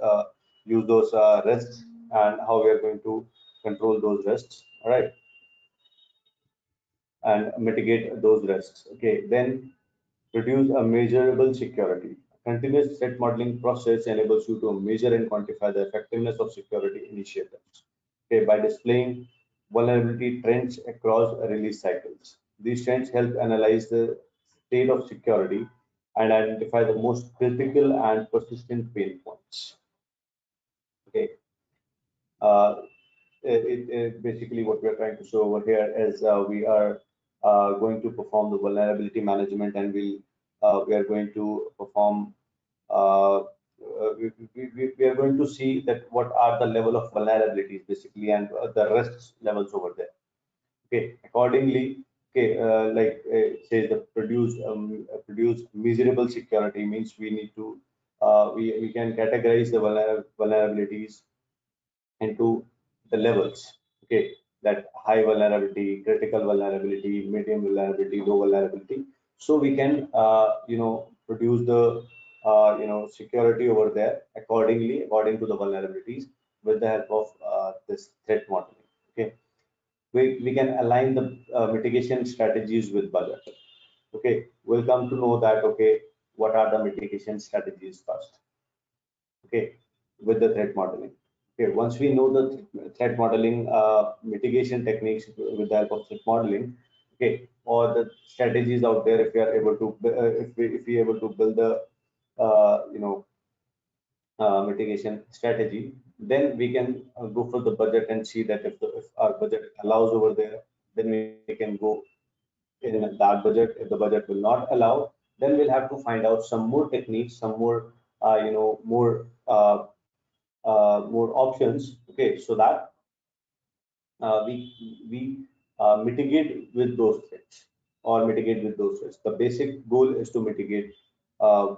use those risks, and how we are going to control those risks. All right, and mitigate those risks. Okay, then produce a measurable security. Continuous threat modeling process enables you to measure and quantify the effectiveness of security initiatives, okay, by displaying vulnerability trends across release cycles. These trends help analyze the state of security and identify the most critical and persistent pain points. Okay, uh, basically what we are trying to show over here is we are going to perform the vulnerability management, and we are going to perform uh, we are going to see that what are the level of vulnerabilities basically, and the risks levels over there. Okay, accordingly, okay, like it says the produce measurable security means we need to we can categorize the vulnerabilities into the levels. Okay, that high vulnerability, critical vulnerability, medium vulnerability, low vulnerability. So we can produce the security over there accordingly, according to the vulnerabilities, with the help of this threat modeling. Okay, we can align the mitigation strategies with budget. Okay, we'll come to know that. Okay, what are the mitigation strategies first? Okay, with the threat modeling. Okay, once we know the threat modeling mitigation techniques with the help of threat modeling, okay, or the strategies out there, if we are able to if we able to build the you know mitigation strategy, then we can go for the budget and see that if our budget allows over there, then we can go in that budget. If the budget will not allow, then we'll have to find out some more techniques, some more more options. Okay, so that we mitigate with those threats, or mitigate with those risks. The basic goal is to mitigate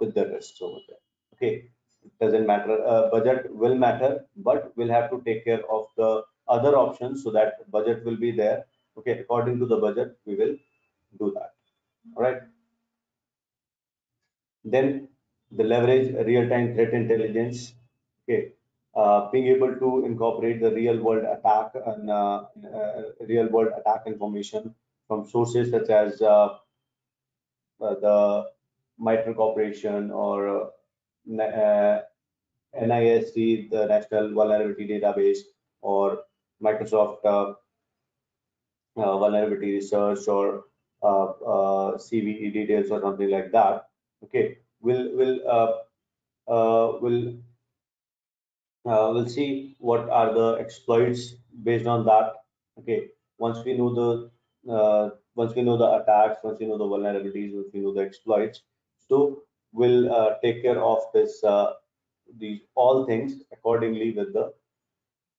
with the risks over there. Okay, it doesn't matter. Budget will matter, but we'll have to take care of the other options so that budget will be there. Okay, according to the budget, we will do that. All right. Then the leverage real-time threat intelligence. Okay, being able to incorporate the real-world attack and real-world attack information from sources such as the MITRE Corporation, or NIST, the National Vulnerability Database, or Microsoft Vulnerability Research, or CVE details, or something like that. Okay, will we'll see what are the exploits based on that. Okay, once we know the once we know the attacks, once we know the vulnerabilities, once we know the exploits, so we'll take care of this these all things accordingly with the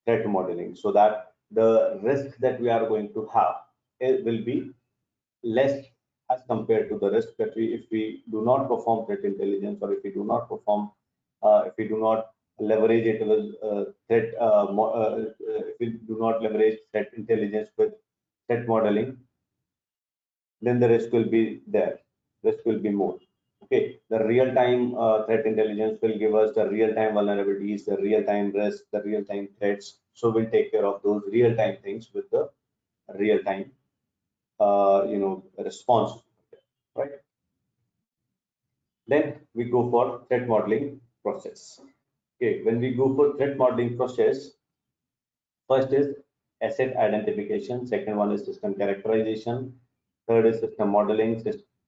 threat modeling, so that the risk that we are going to have, it will be less as compared to the risk that we, if we do not perform threat intelligence, or if we do not perform if we do not leverage it with if we do not leverage threat intelligence with threat modeling, then the risk will be there. Risk will be more. Okay, the real-time threat intelligence will give us the real-time vulnerabilities, the real-time risk, the real-time threats. So we'll take care of those real-time things with the real-time, response, right? Then we go for threat modeling process. Okay, when we go for threat modeling process, first is asset identification, second one is system characterization, third is system modeling,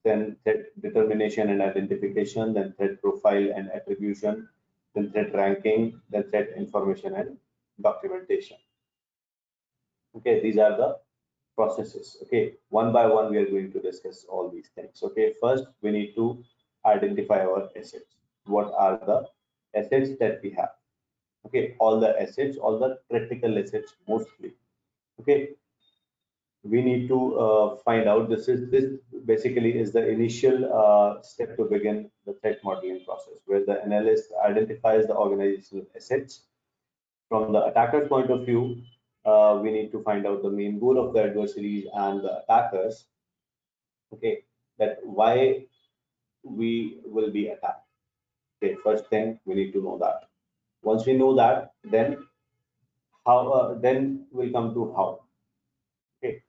then threat determination and identification, then threat profile and attribution, then threat ranking, then threat information and documentation. Okay, these are the processes. Okay, one by one we are going to discuss all these things. Okay, first we need to identify our assets. What are the assets that we have? Okay, all the assets, all the critical assets mostly. Okay, we need to find out, this basically is the initial step to begin the threat modeling process, where the analyst identifies the organizational assets. From the attacker's point of view, we need to find out the main goal of the adversaries and the attackers. Okay, that why we will be attacked. Okay, first thing we need to know that. Once we know that, then how? Then we'll come to how. Okay,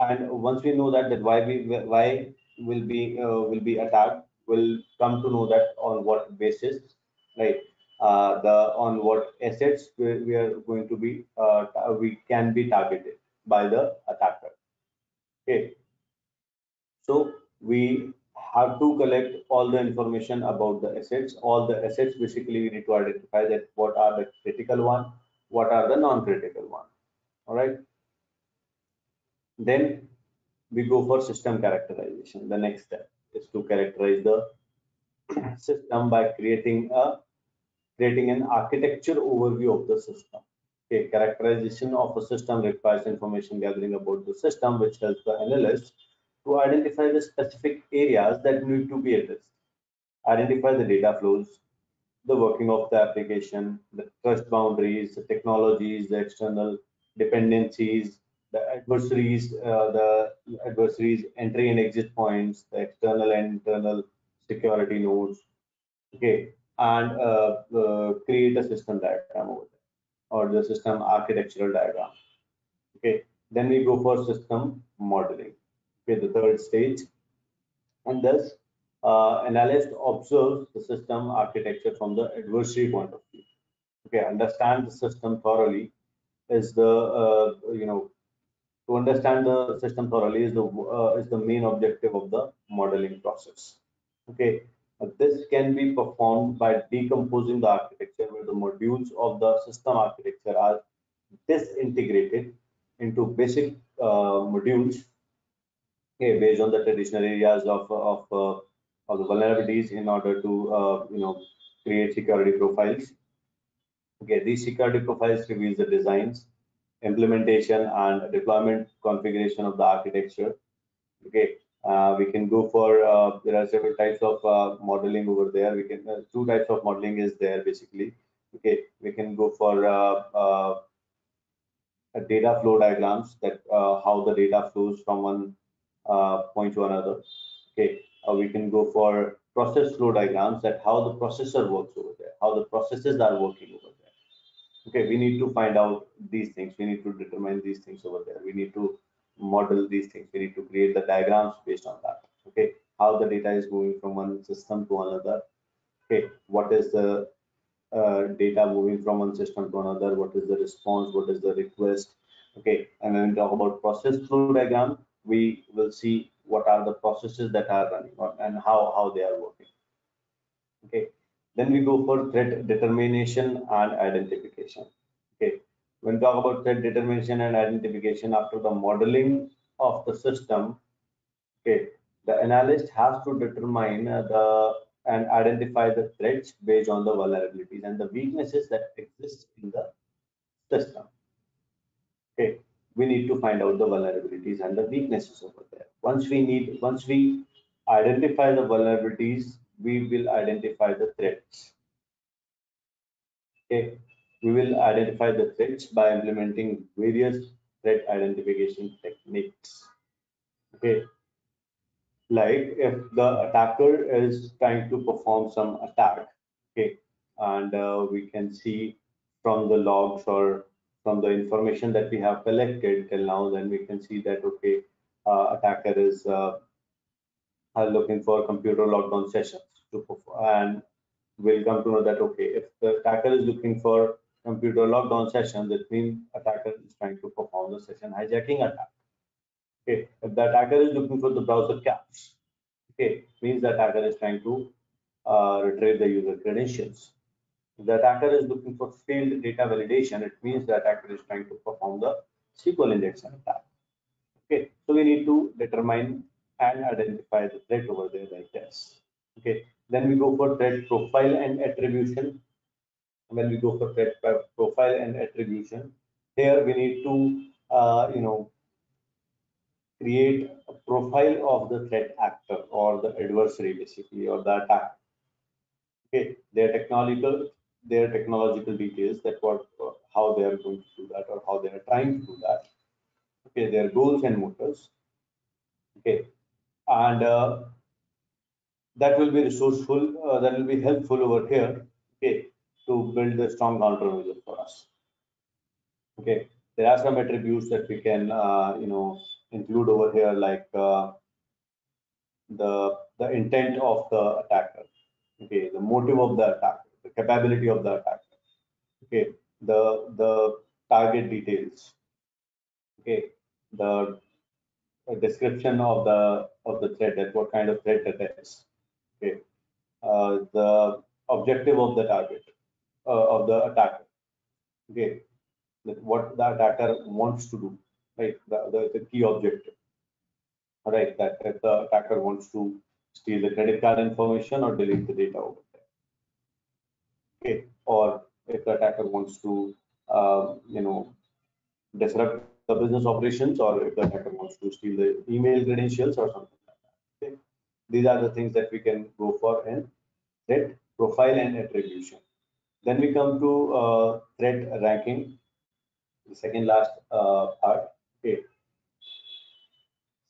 and once we know that why will be attacked, we'll come to know that on what basis, right? The on what assets we are going to be we can be targeted by the attacker. Okay, so we have to collect all the information about the assets. All the assets, basically, we need to identify that what are the critical one, what are the non-critical one. All right. Then we go for system characterization. The next step is to characterize the system by creating an architecture overview of the system. Okay, characterization of a system requires information gathering about the system, which helps the analyst to identify the specific areas that need to be addressed. Identify the data flows, the working of the application, the trust boundaries, the technologies, the external dependencies, the adversaries entry and exit points, the external and internal security nodes. Okay, and create a system diagram over there, or the system architectural diagram. Okay, then we go for system modeling. Okay, the third stage, and thus analyst observes the system architecture from the adversary point of view. Okay, understand the system thoroughly is the to understand the system thoroughly is the main objective of the modeling process. Okay, this can be performed by decomposing the architecture, where the modules of the system architecture are disintegrated into basic modules, okay, based on the traditional areas of the vulnerabilities in order to create security profiles. Okay, these security profiles reveal the designs, implementation, and deployment configuration of the architecture. Okay, we can go for there are several types of modeling over there. We can two types of modeling is there basically. Okay, we can go for data flow diagrams, that how the data flows from one point to another. Okay, we can go for process flow diagrams, that how the processor works over there, how the processes are working over there. Okay, we need to find out these things. We need to determine these things over there. We need to model these things. We need to create the diagrams based on that. Okay, how the data is moving from one system to another. Okay, what is the data moving from one system to another? What is the response? What is the request? Okay, and when we talk about process flow diagram, we will see what are the processes that are running and how they are working. Okay, then we go for threat determination and identification. Okay, when we talk about threat determination and identification, after the modeling of the system, okay, the analyst has to determine the and identify the threats based on the vulnerabilities and the weaknesses that exist in the system. Okay, we need to find out the vulnerabilities and the weaknesses over there. Once we identify the vulnerabilities, we will identify the threats. Okay, we will identify the threats by implementing various threat identification techniques. Okay, like if the attacker is trying to perform some attack, okay, and we can see from the logs or from the information that we have collected till now, then we can see that okay, attacker is are looking for computer lockdown sessions to perform, and we'll come to know that okay, if the attacker is looking for computer lockdown sessions, it means attacker is trying to perform the session hijacking attack. Okay, if the attacker is looking for the browser cache, okay, means the attacker is trying to retrieve the user credentials. If the attacker is looking for failed data validation, it means the attacker is trying to perform the SQL injection attack. Okay, so we need to determine and identify the threat over there like this. Okay, then we go for threat profile and attribution. When we go for threat profile and attribution, here we need to create a profile of the threat actor or the adversary basically, or the attack. Okay, their technological details, that what how they are going to do that or how they are trying to do that. Okay, their goals and motives. Okay, and that will be resourceful, that will be helpful over here, okay, to build a strong countermeasure for us. Okay, there are some attributes that we can, include over here, like the intent of the attacker, okay, the motive of the attacker, the capability of the attacker, okay, the target details, okay, the description of the threat, that what kind of threat it is, okay, the objective of the target, of the attacker, okay, that what the attacker wants to do, right, the key objective, right, that if the attacker wants to steal the credit card information or delete the data over there, okay, or if the attacker wants to, disrupt the business operations, or if the attacker wants to steal the email credentials or something like that. Okay? These are the things that we can go for in threat profile and attribution. Then we come to threat ranking, the second last part. Okay,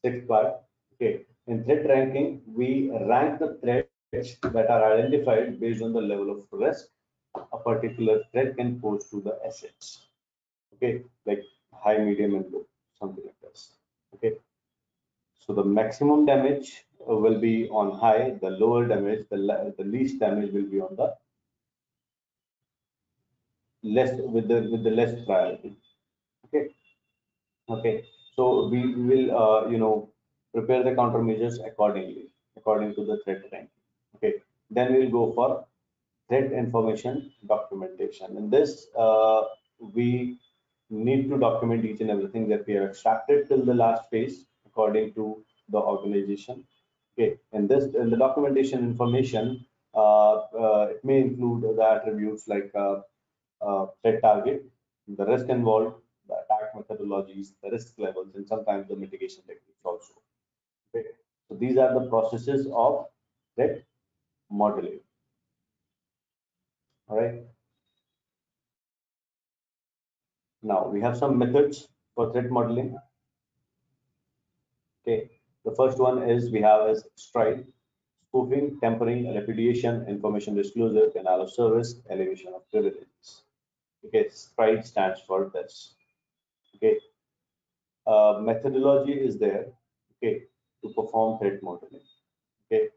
sixth part. Okay, in threat ranking, we rank the threats that are identified based on the level of risk a particular threat can pose to the assets. Okay, like high, medium, and low, something like this. Okay, so the maximum damage will be on high, the lower damage, the least damage will be on the less, with the less priority. Okay, okay. So we will prepare the countermeasures accordingly, according to the threat rank. Okay, then we'll go for threat information documentation. In this, we need to document each and everything that we have extracted till the last phase according to the organization. Okay, in the documentation information, it may include the attributes like threat target, the risk involved, the attack methodologies, the risk levels, and sometimes the mitigation techniques also. Okay, so these are the processes of threat modeling. All right. Now we have some methods for threat modeling. Okay, the first one is we have is STRIDE: spoofing, tampering, repudiation, information disclosure, denial of service, elevation of privileges. Okay, STRIDE stands for this. Okay, methodology is there. Okay, to perform threat modeling. Okay,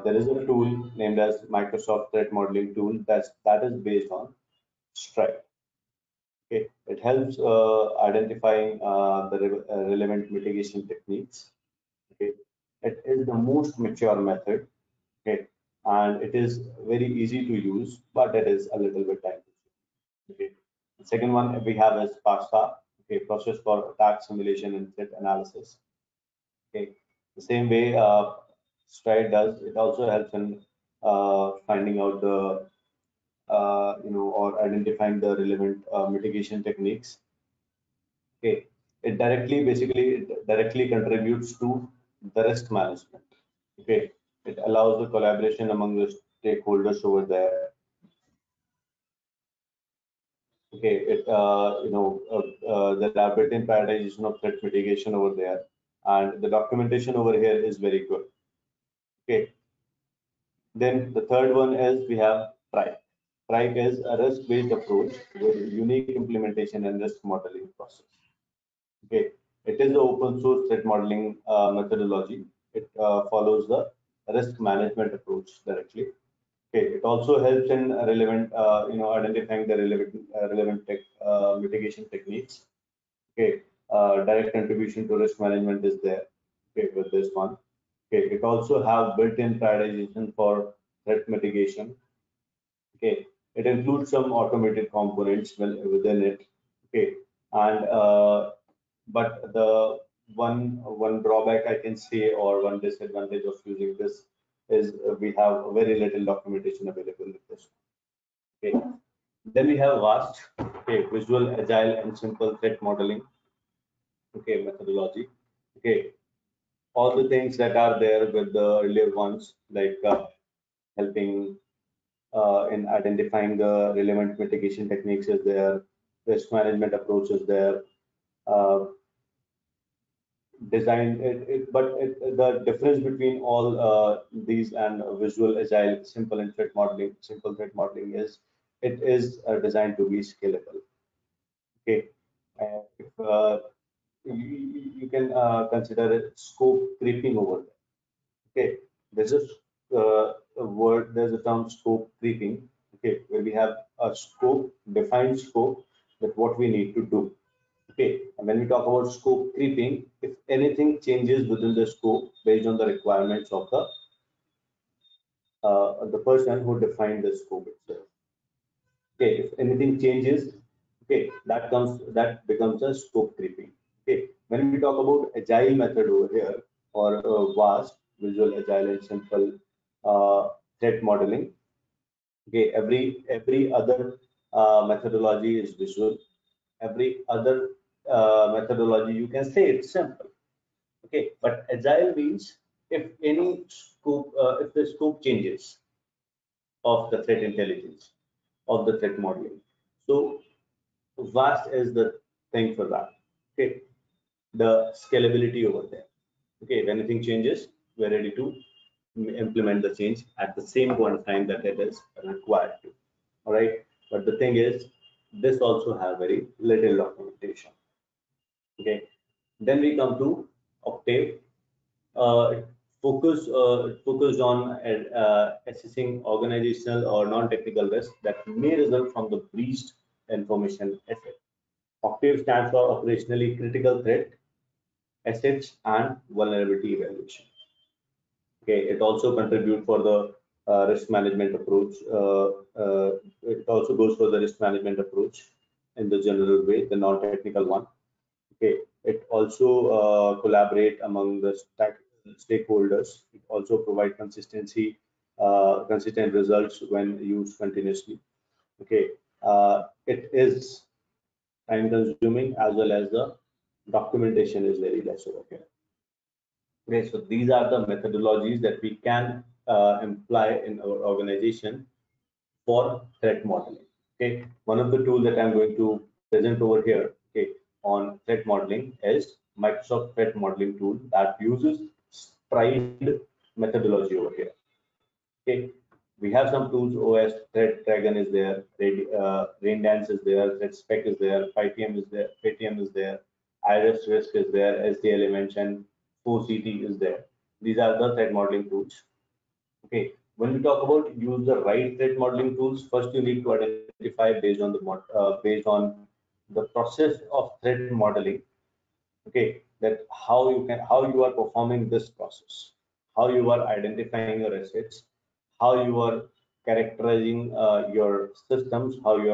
there is a tool named as Microsoft Threat Modeling Tool that is based on STRIDE. Okay, it helps identifying the relevant mitigation techniques. Okay, it is the most mature method. Okay, and it is very easy to use, but it is a little bit time consuming. Okay, the second one we have is PASTA. Okay, process for attack simulation and threat analysis. Okay, the same way Stride does, it also helps in finding out the or identifying the relevant mitigation techniques. Okay, it directly contributes to the risk management. Okay, it allows the collaboration among the stakeholders over there. Okay, there are built-in prioritization of threat mitigation over there, and the documentation over here is very good. Okay, then the third one is we have TRIKE. TRIKE is a risk-based approach with unique implementation and risk modeling process. Okay, it is the open source threat modeling methodology. It follows the risk management approach directly. Okay, it also helps in identifying the relevant mitigation techniques. Okay, direct contribution to risk management is there. Okay, with this one. Okay, it also have built-in prioritization for threat mitigation. Okay, it includes some automated components within it. Okay, and but the one drawback I can say, or one disadvantage of using this, is we have very little documentation available with this. Okay, then we have VAST. Okay, visual, agile, and simple threat modeling. Okay, methodology. Okay, all the things that are there with the earlier ones, like helping in identifying the relevant mitigation techniques is there, risk management approach is there, uh, design the difference between all these and visual agile simple threat modeling is it is designed to be scalable. Okay, if you can consider it scope creeping over there. Okay, there's there's a term scope creeping. Okay, where we have a scope, defined scope, that what we need to do. Okay, and when we talk about scope creeping, if anything changes within the scope based on the requirements of the person who defined the scope itself. Okay, if anything changes, okay, that becomes a scope creeping. Okay, when we talk about agile method over here, or vast visual agile and simple threat modeling. Okay, every other methodology is visual. Every other methodology, you can say it's simple. Okay, but agile means if the scope changes of the threat intelligence, of the threat modeling. So vast is the thing for that. Okay, the scalability over there. Okay, if anything changes, we're ready to implement the change at the same point of time that it is required to. All right, but the thing is, this also have very little documentation. Okay, then we come to Octave. It focused on assessing organizational or non-technical risks that may result from the breached information asset. Octave stands for Operationally Critical Threat Assets and Vulnerability Evaluation. Okay, it also contributes for the risk management approach. It also goes for the risk management approach in the general way, the non-technical one. Okay, it also collaborate among the stakeholders. It also provide consistent results when used continuously. Okay, it is time consuming as well as the documentation is very less over here. Okay, so these are the methodologies that we can imply in our organization for threat modeling. Okay, one of the tools that I'm going to present over here, okay, on threat modeling is Microsoft Threat Modeling tool that uses STRIDE methodology over here. Okay, we have some tools. OS Threat Dragon is there, Raindance is there, ThreatSpec is there, Paytm is there, Iris Risk is there, SD Elements, and 4CT is there. These are the threat modeling tools. Okay, when we talk about use the right threat modeling tools, first you need to identify based on the process of threat modeling. Okay, that how you are performing this process, how you are identifying your assets, how you are characterizing your systems, how you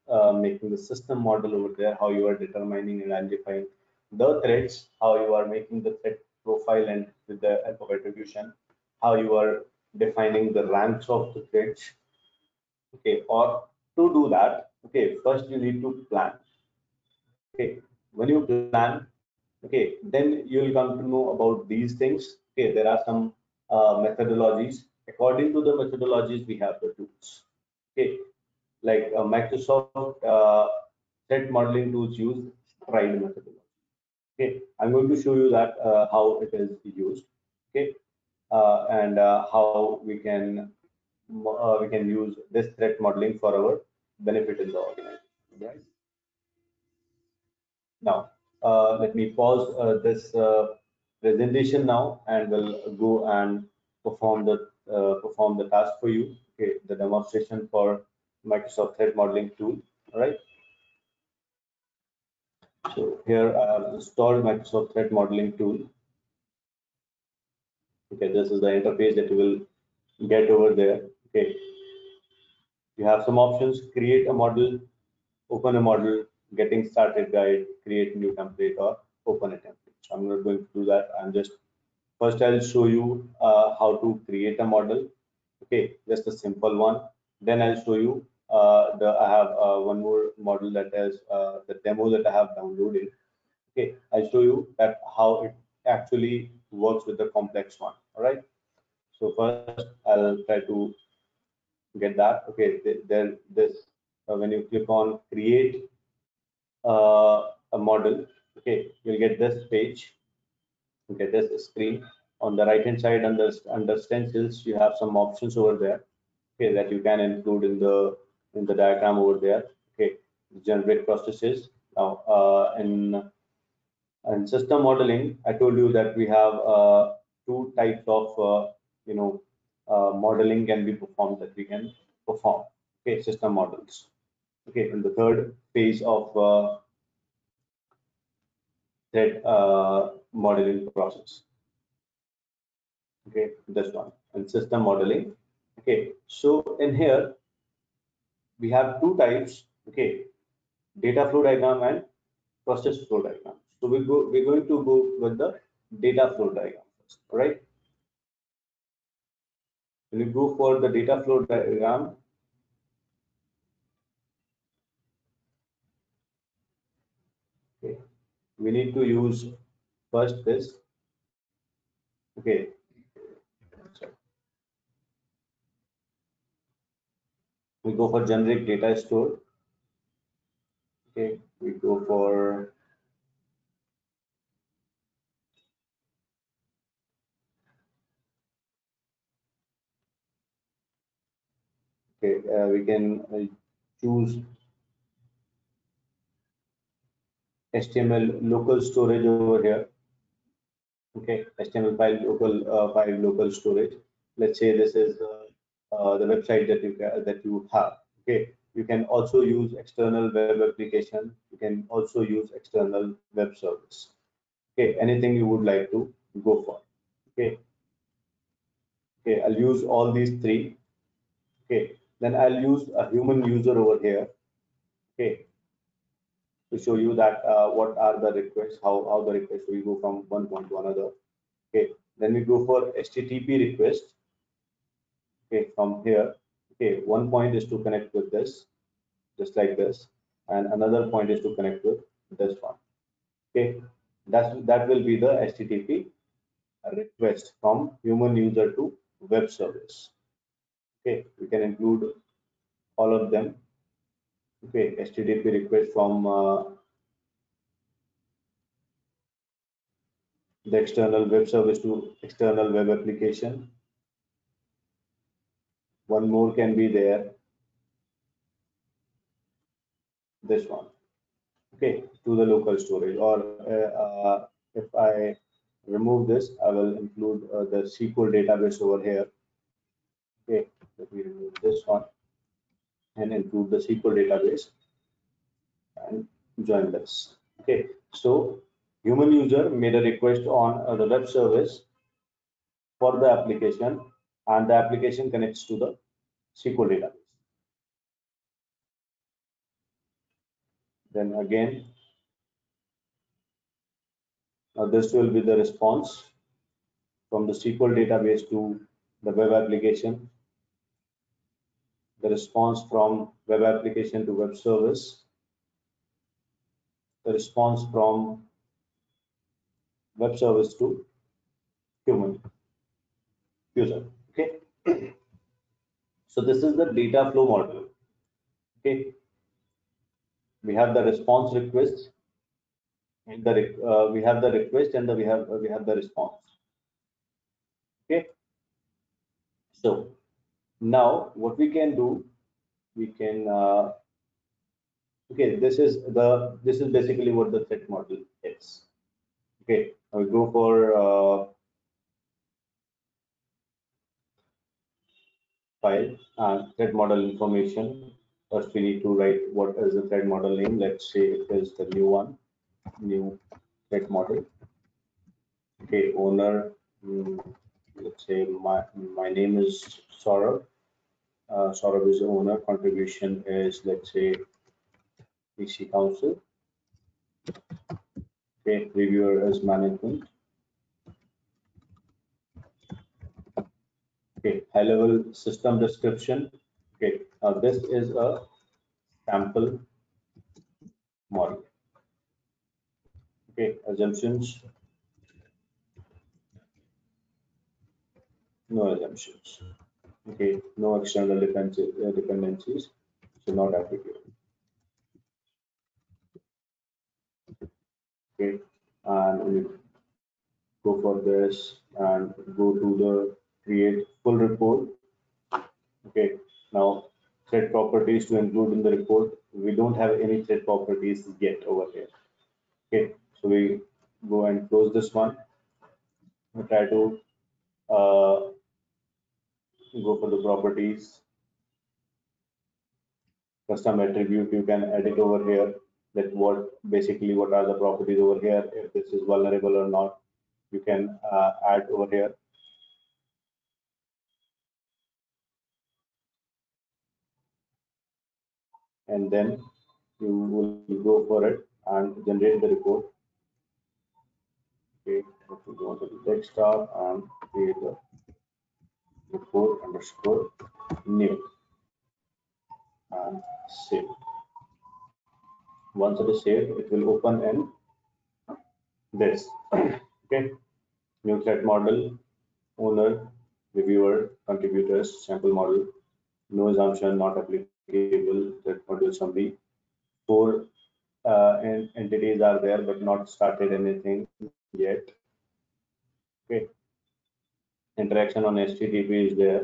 are making the system model over there, how you are determining and identifying the threats, how you are making the threat profile and with the help of attribution, how you are defining the ranks of the threats. Okay, or to do that, okay, first you need to plan. Okay, when you plan, okay, then you'll come to know about these things. Okay, there are some methodologies. According to the methodologies, we have the tools. Okay, like Microsoft threat modeling tools use STRIDE methodology. Okay, I'm going to show you that how it is used. Okay, and how we can use this threat modeling for our benefit in the organization. Right? Now, let me pause this presentation now, and we'll go and perform the task for you. Okay, the demonstration for Microsoft Threat Modeling tool. All right. So here I have installed Microsoft Threat Modeling tool. Okay, this is the interface that you will get over there. Okay, you have some options: create a model, open a model, getting started guide, create new template, or open a template. So I'm not going to do that. I'm just first I'll show you how to create a model. Okay, just a simple one. Then I'll show you I have one more model that is the demo that I have downloaded. Okay, I'll show you that how it actually works with the complex one. All right. So first I'll try to get that. Okay, there this when you click on create a model, okay, you'll get this page. Okay, this screen on the right hand side under stencils, you have some options over there. Okay, that you can include in the diagram over there. Okay, generate processes. Now, in system modeling, I told you that we have two types of modeling can be performed that we can perform. Okay, system models. Okay, in the third phase of thread modeling process. Okay, this one and system modeling. Okay, so in here we have two types. Okay, data flow diagram and process flow diagram. So we're going to go with the data flow diagram first. All right. When you go for the data flow diagram, okay, we need to use first this. Okay. We go for generic data store. Okay, we go for we can choose HTML local storage over here. Okay, HTML file local storage. Let's say this is the website that you have. Okay, you can also use external web application. You can also use external web service. Okay, anything you would like to go for. Okay, okay, I'll use all these three. Okay, then I'll use a human user over here. Okay, to show you that what are the requests, how the requests will go from one point to another. Okay, then we go for HTTP request. Okay, from here. Okay, one point is to connect with this, just like this, and another point is to connect with this one. Okay, that will be the HTTP request from human user to web service. Okay, we can include all of them. Okay, HTTP request from the external web service to external web application. One more can be there. This one. Okay, to the local storage. Or if I remove this, I will include the SQL database over here. Okay, let me remove this one and include the SQL database and join this. Okay, so human user made a request on the web service for the application, and the application connects to the SQL database. Then again, this will be the response from the SQL database to the web application, the response from web application to web service, the response from web service to human user. Okay, so this is the data flow model. Okay, we have the response request, and we have the request, and we have the response. Okay, so now what we can do, we can okay, this is basically what the threat model is. Okay, I will go for file and thread model information. First, we need to write what is the thread model name. Let's say it is the new one, new thread model. Okay, owner. Let's say my name is Saurabh. Saurabh is the owner. Contribution is, let's say, PC Council. Okay, reviewer is management. Okay, high level system description. Okay, now this is a sample model. Okay, assumptions. No assumptions. Okay, no external dependencies, so not applicable. Okay, and go for this and go to the create full report. Okay, now thread properties to include in the report. We don't have any thread properties yet over here. Okay, so we go and close this one. We try to go for the properties, custom attribute. You can edit over here that what are the properties over here. If this is vulnerable or not, you can add over here. And then you will go for it and generate the report. Okay, if you go to the desktop and create the report underscore new and save. Once it is saved, it will open in this. Okay, new threat model, owner, reviewer, contributors, sample model, no assumption, not applicable, threat model summary. 4 entities are there, but not started anything yet. Okay, interaction on HTTP is there.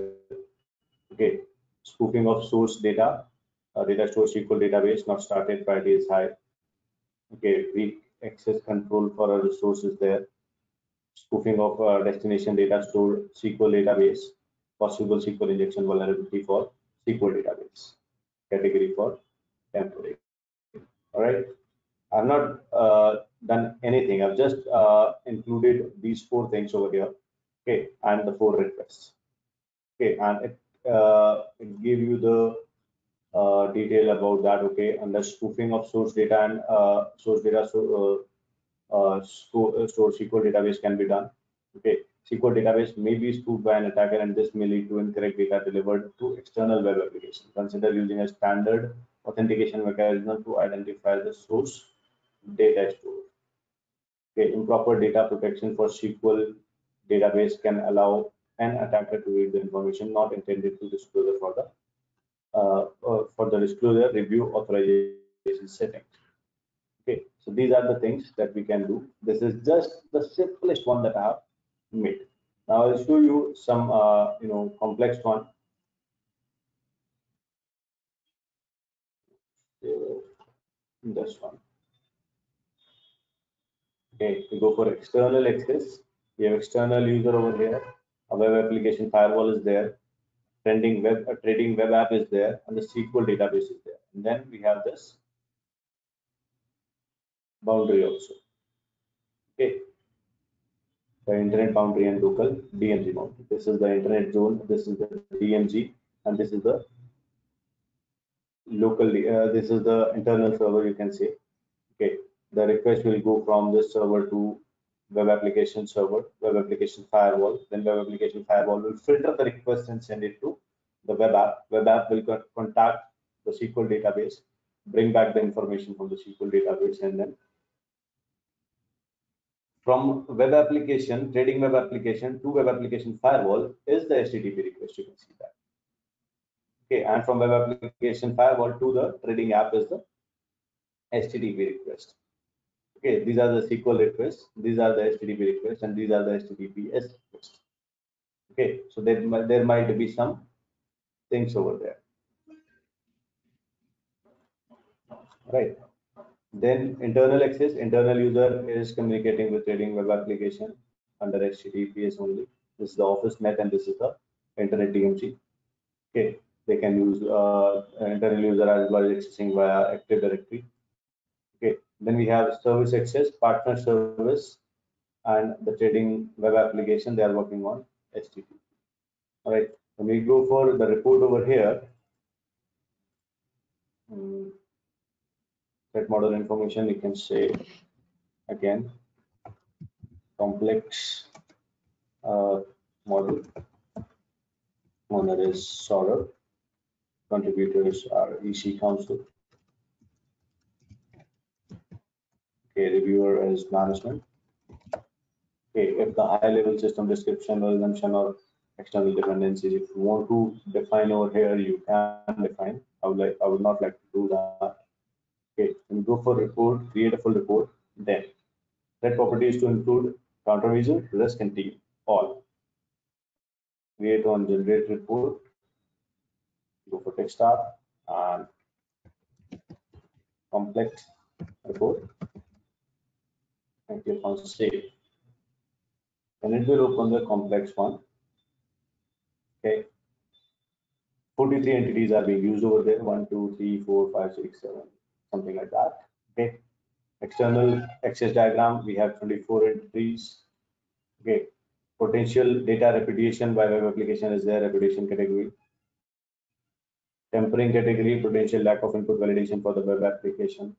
Okay, spoofing of source data, data store SQL database, not started, priority is high. Okay, weak access control for a resource is there. Spoofing of destination data store SQL database, possible SQL injection vulnerability for SQL database, category for temporary. All right, I've not done anything. I've just included these 4 things over here. Okay, and the 4 requests. Okay, and it gave you the detail about that. Okay, and the spoofing of source data and source data store SQL database can be done. Okay, SQL database may be spoofed by an attacker, and this may lead to incorrect data delivered to external web application. Consider using a standard authentication mechanism to identify the source data store. Okay, improper data protection for SQL database can allow an attacker to read the information not intended to disclose for the disclosure review authorization setting. Okay, so these are the things that we can do. This is just the simplest one that I have made. Now I'll show you some complex one. This one. Okay, we go for external access. We have external user over here. A web application firewall is there. Trading web app is there, and the SQL database is there. And then we have this boundary also. Okay, the internet boundary and local DMZ boundary. This is the internet zone. This is the DMZ, and this is the local. This is the internal server. You can say. Okay, the request will go from this server to web application server, web application firewall. Then web application firewall will filter the request and send it to the web app. Web app will contact the SQL database, bring back the information from the SQL database, and then from web application, trading web application to web application firewall is the HTTP request. You can see that. Okay, and from web application firewall to the trading app is the HTTP request. Okay, these are the SQL requests, these are the HTTP requests, and these are the HTTPS requests. Okay, so there might be some things over there. Right. Then internal access, internal user is communicating with trading web application under HTTPS only. This is the office net and this is the internet DMZ. Okay, they can use internal user as well as accessing via Active Directory. Okay, then we have service access, partner service, and the trading web application they are working on HTTP. All right, when we go for the report over here, threat model information, you can say again complex model. Owner is Saurabh. Contributors are EC Council. Okay, reviewer is management. Okay, if the high-level system description or assumption or external dependencies, if you want to define over here, you can define. I would not like to do that. Okay, and go for report, create a full report. Then threat properties to include countermeasure, risk, and team. All. Create on generate report. Go for text tab and complex report and click on save. And it will open the complex one. Okay. 43 entities are being used over there. 1, 2, 3, 4, 5, 6, 7, something like that. Okay. External access diagram, we have 24 entities. Okay. Potential data repudiation by web application is there, repudiation category. Tempering category, potential lack of input validation for the web application.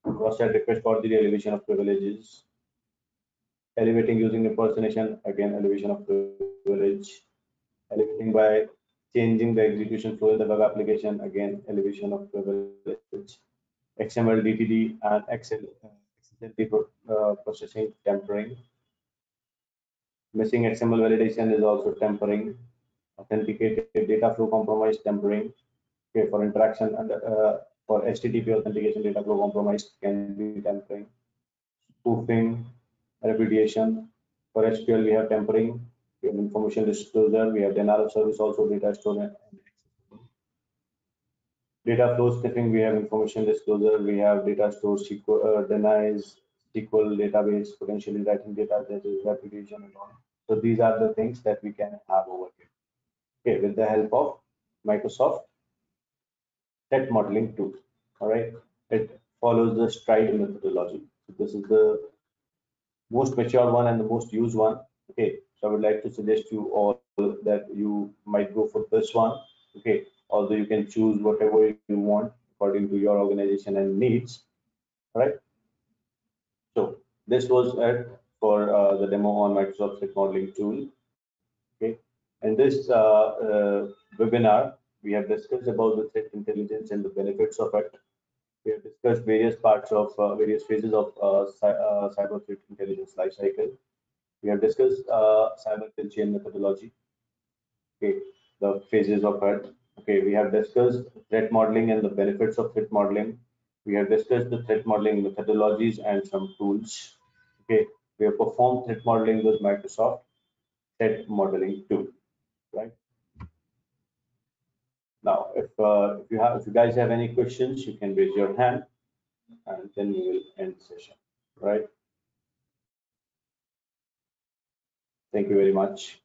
Cross-site request for the elevation of privileges. Elevating using impersonation, again, elevation of privilege. Elevating by changing the execution flow in the web application, again, elevation of privilege. XML, DTD, and XML processing, tempering. Missing XML validation is also tempering. Authenticated data flow compromise, tempering. Okay, for interaction and for HTTP authentication, data flow compromise can be tempering. Spoofing, repudiation. For SQL, we have tempering. We have information disclosure. We have denial of service, also data storage. Data flow sniffing, we have information disclosure. We have data store SQL, denies SQL database, potentially writing data, that is repudiation and all. So these are the things that we can have over here. Okay, with the help of Microsoft threat modeling tool. All right, it follows the STRIDE methodology. So this is the most mature one and the most used one. Okay, so I would like to suggest you all that you might go for this one. Okay, although you can choose whatever you want according to your organization and needs. All right. So this was it for the demo on Microsoft threat modeling tool. Okay, in this webinar, we have discussed about the threat intelligence and the benefits of it. We have discussed various parts of various phases of cyber threat intelligence lifecycle. We have discussed cyber kill chain methodology. Okay, the phases of it. Okay, we have discussed threat modeling and the benefits of threat modeling. We have discussed the threat modeling methodologies and some tools. Okay, we have performed threat modeling with Microsoft threat modeling tool. Right. Now, if you guys have any questions, you can raise your hand, and then we will end the session. Right. Thank you very much.